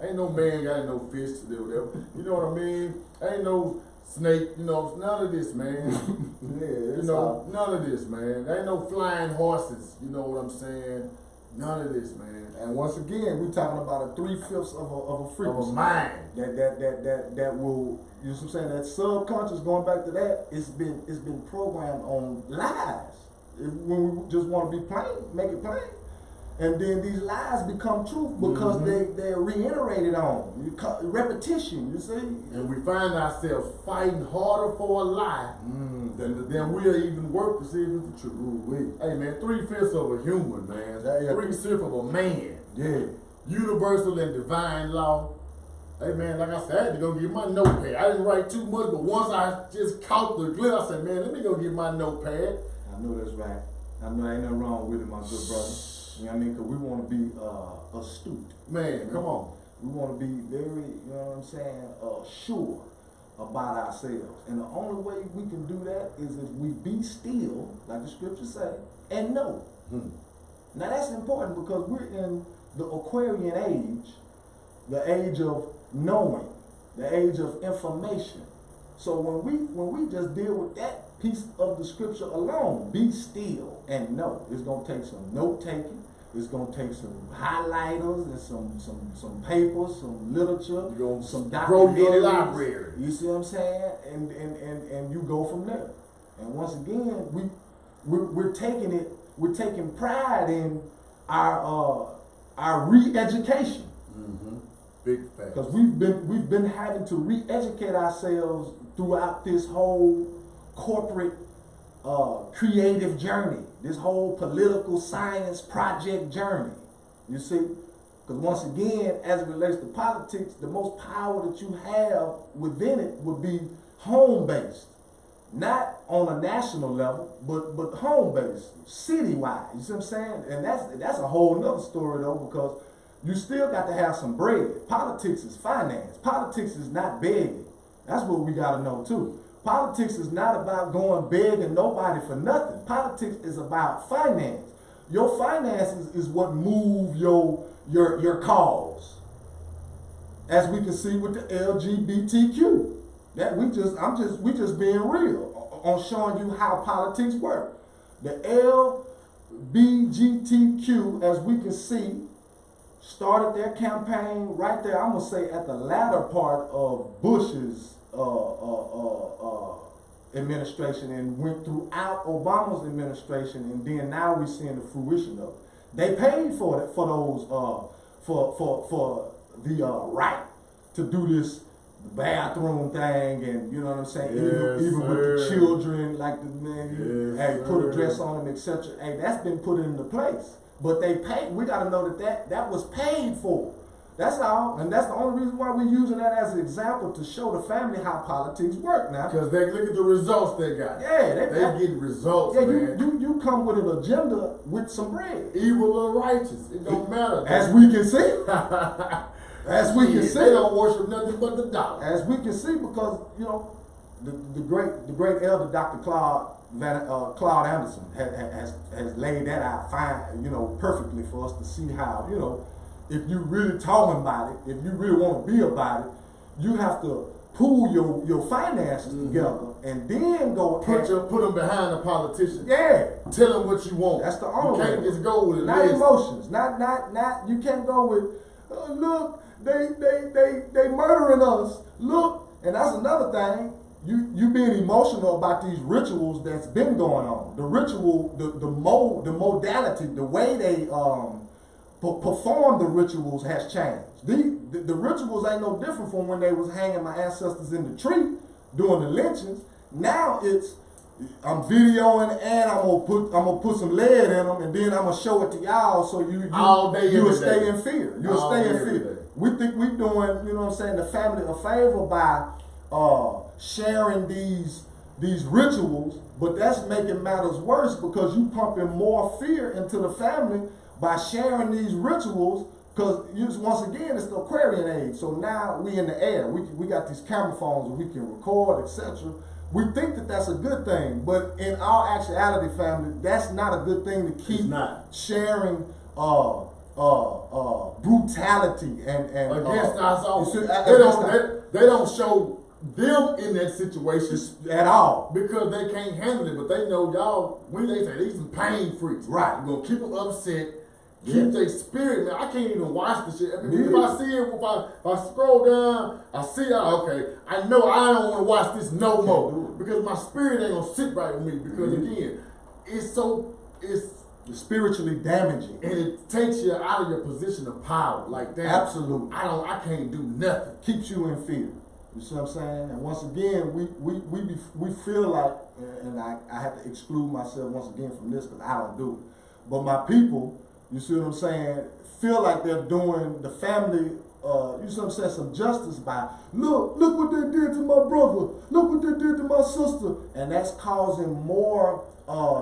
Ain't no man got no fish to do whatever. You know what I mean? Ain't no snake. You know, none of this, man. Yeah, You know, none of this, man. There ain't no flying horses. You know what I'm saying? None of this, man. and once again, we're talking about a 3/5 of a frequency. Of a mind. That will, you know what I'm saying, that subconscious, going back to that, it's been programmed on lies. When we just want to be plain, make it plain. And then these lies become truth because they're reiterated on. Repetition, you see? And we find ourselves fighting harder for a lie than we'll even work to see if it's the truth. Hey man, 3/5 of a human, man. 3/5 of a man. Yeah. Universal and divine law. Hey man, like I said, I had to go get my notepad. I didn't write too much, but once I just caught the glint, I said, man, let me go get my notepad. I know that's right. I know ain't nothing wrong with it, my good brother. You know what I mean? Because we want to be astute. Man, come on. We want to be very, you know what I'm saying, sure about ourselves. And the only way we can do that is if we be still, like the scriptures say, and know. Now that's important because we're in the Aquarian age, the age of knowing, the age of information. So when we just deal with that piece of the scripture alone, be still and know. It's gonna take some note taking. It's gonna take some highlighters and some papers, some literature, some grow your documentaries. library. You see what I'm saying? And you go from there. And once again, we're taking pride in our re-education. Big fact. Because we've been having to re-educate ourselves throughout this whole corporate creative journey, this whole political science project journey. You see? Because once again, as it relates to politics, the most power that you have within it would be home-based. Not on a national level, but home-based, citywide. You see what I'm saying? And that's a whole nother story though, because you still got to have some bread. Politics is finance. Politics is not begging. That's what we got to know too. Politics is not about going begging nobody for nothing. Politics is about finance. Your finances is what move your cause. As we can see with the LGBTQ. That we just being real on showing you how politics work. The LGBTQ, as we can see, started their campaign right there, I'm gonna say at the latter part of Bush's administration and went throughout Obama's administration, and then now we're seeing the fruition of it. They paid for it, for those for the right to do this bathroom thing, and you know what I'm saying, even with the children, like the man, hey, put a dress on them, etc. Hey, that's been put into place. But they paid. We got to know that was paid for. That's all, and that's the only reason why we're using that as an example to show the family how politics work now. Because they look at the results they got. Yeah, they getting results. Yeah, man. you come with an agenda with some bread. Evil or righteous, it don't matter. As we can see, as we can see, they don't worship nothing but the dollar. As we can see, because you know, the great elder Dr. Claude Anderson has laid that out fine, you know, perfectly for us to see how, you know, if you really talking about it, if you really want to be about it, you have to pool your finances together and then go put them behind the politician. Yeah, tell them what you want. That's the only way. You can't just go with it. Not emotions. Not. You can't go with. Look, they murdering us. Look, and that's another thing. You being emotional about these rituals that's been going on. The ritual, the modality, the way they perform the rituals has changed. The rituals ain't no different from when they was hanging my ancestors in the tree doing the lynchings. Now it's I'm videoing and I'm gonna put some lead in them and then I'm gonna show it to y'all so you'll stay in fear. You'll stay in fear. We think we doing, you know what I'm saying, the family a favor by sharing these rituals, but that's making matters worse because you pumping more fear into the family by sharing these rituals, because once again it's the Aquarian age. So now we in the air. We got these camera phones and we can record, etc. We think that that's a good thing, but in our actuality, family, that's not a good thing to keep It's not. sharing brutality and Against us all. you see, They don't show them in that situation at all. because they can't handle it, but they know y'all, they say these some pain freaks. Right. You're gonna keep them upset, keep Yeah. their spirit, man. I can't even watch the shit. If Yeah. I see it, if I scroll down, I see it, okay, I know I don't wanna watch this no more. do it. Because my spirit ain't gonna sit right with me. Because again, it's Spiritually damaging. and it takes you out of your position of power. Like that. Absolutely. I can't do nothing. Keeps you in fear. You see what I'm saying? And once again, we feel like, and I have to exclude myself once again from this because I don't do it. But my people, you see what I'm saying, feel like they're doing the family, you see what I'm saying, some justice by, look what they did to my brother, look what they did to my sister. And that's causing more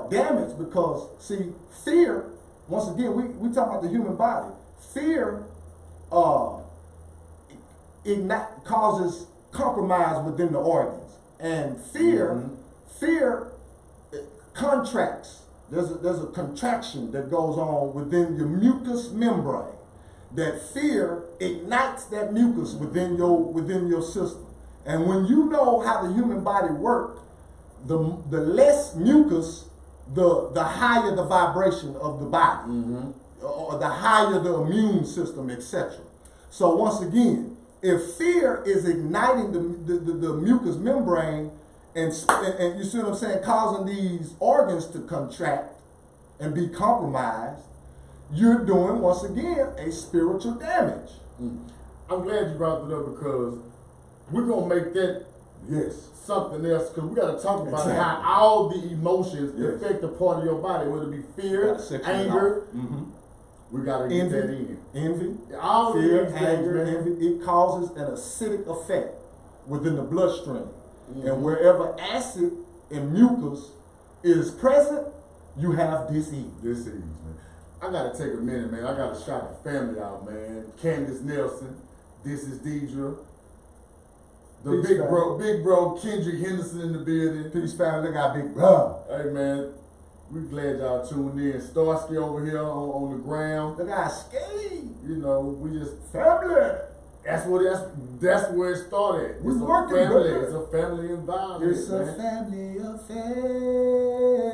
damage because, see, fear, once again, we talk about the human body. Fear causes compromise within the organs. And fear contracts. There's a contraction that goes on within your mucous membrane. That fear ignites that mucus within your system. And when you know how the human body works, the less mucus, the higher the vibration of the body, or the higher the immune system, etc. So once again, if fear is igniting the mucous membrane and you see what I'm saying, causing these organs to contract and be compromised, you're doing, once again, a spiritual damage. I'm glad you brought that up because we're gonna make that something else because we got to talk about how all the emotions affect a part of your body, whether it be fear, anger. We got to get that in. Envy, all fear, these anger, things, envy. It causes an acidic effect within the bloodstream. And wherever acid and mucus is present, you have disease. Disease, man. I gotta take a minute, man. I gotta shout the family out, man. Candace Nelson, this is Deidre. The Peace, big family. bro, Kendrick Henderson in the building. Peace, family. Look, our big brother. Hey, man, we glad y'all tuned in. Starsky over here on the ground. Look, our skate. You know, we just Family. that's where it started. We It's working, a family. brother. It's a family environment. It's a man. family affair.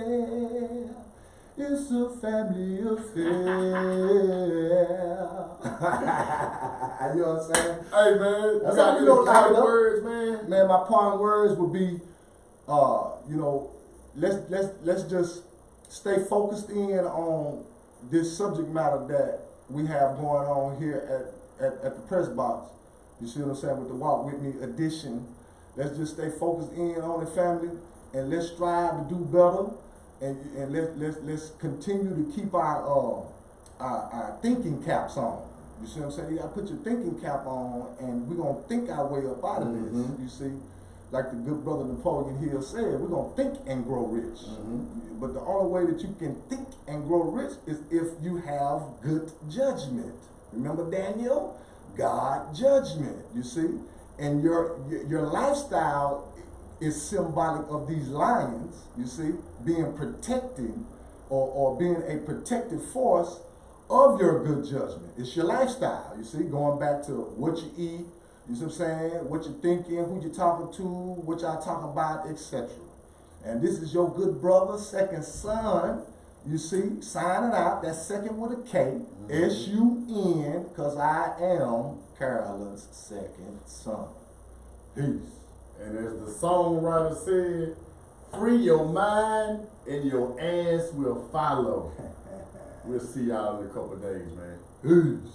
It's a family affair. You know what I'm saying? Hey, man, That's you got how we gonna lock it up. words, man. Man, my parting words would be, let's just stay focused in on this subject matter that we have going on here at the press box. You see what I'm saying, with the Walk With Me edition. Let's just stay focused in on the family and let's strive to do better and let's continue to keep our thinking caps on. You see what I'm saying? You gotta put your thinking cap on and we're gonna think our way up out of this. You see? Like the good brother Napoleon Hill said, we're gonna think and grow rich. But the only way that you can think and grow rich is if you have good judgment. Remember Daniel? God judgment, you see? And your lifestyle is symbolic of these lions, you see, being protecting or being a protective force of your good judgment. It's your lifestyle, you see, going back to what you eat, you see what I'm saying, what you're thinking, who you're talking to, what y'all talking about, etc. And this is your good brother, second son, you see, signing out, that's second with a K, S-U-N, because I am Carolyn's second son. Peace. And as the songwriter said, free your mind and your ass will follow. We'll see y'all in a couple of days, man. Peace.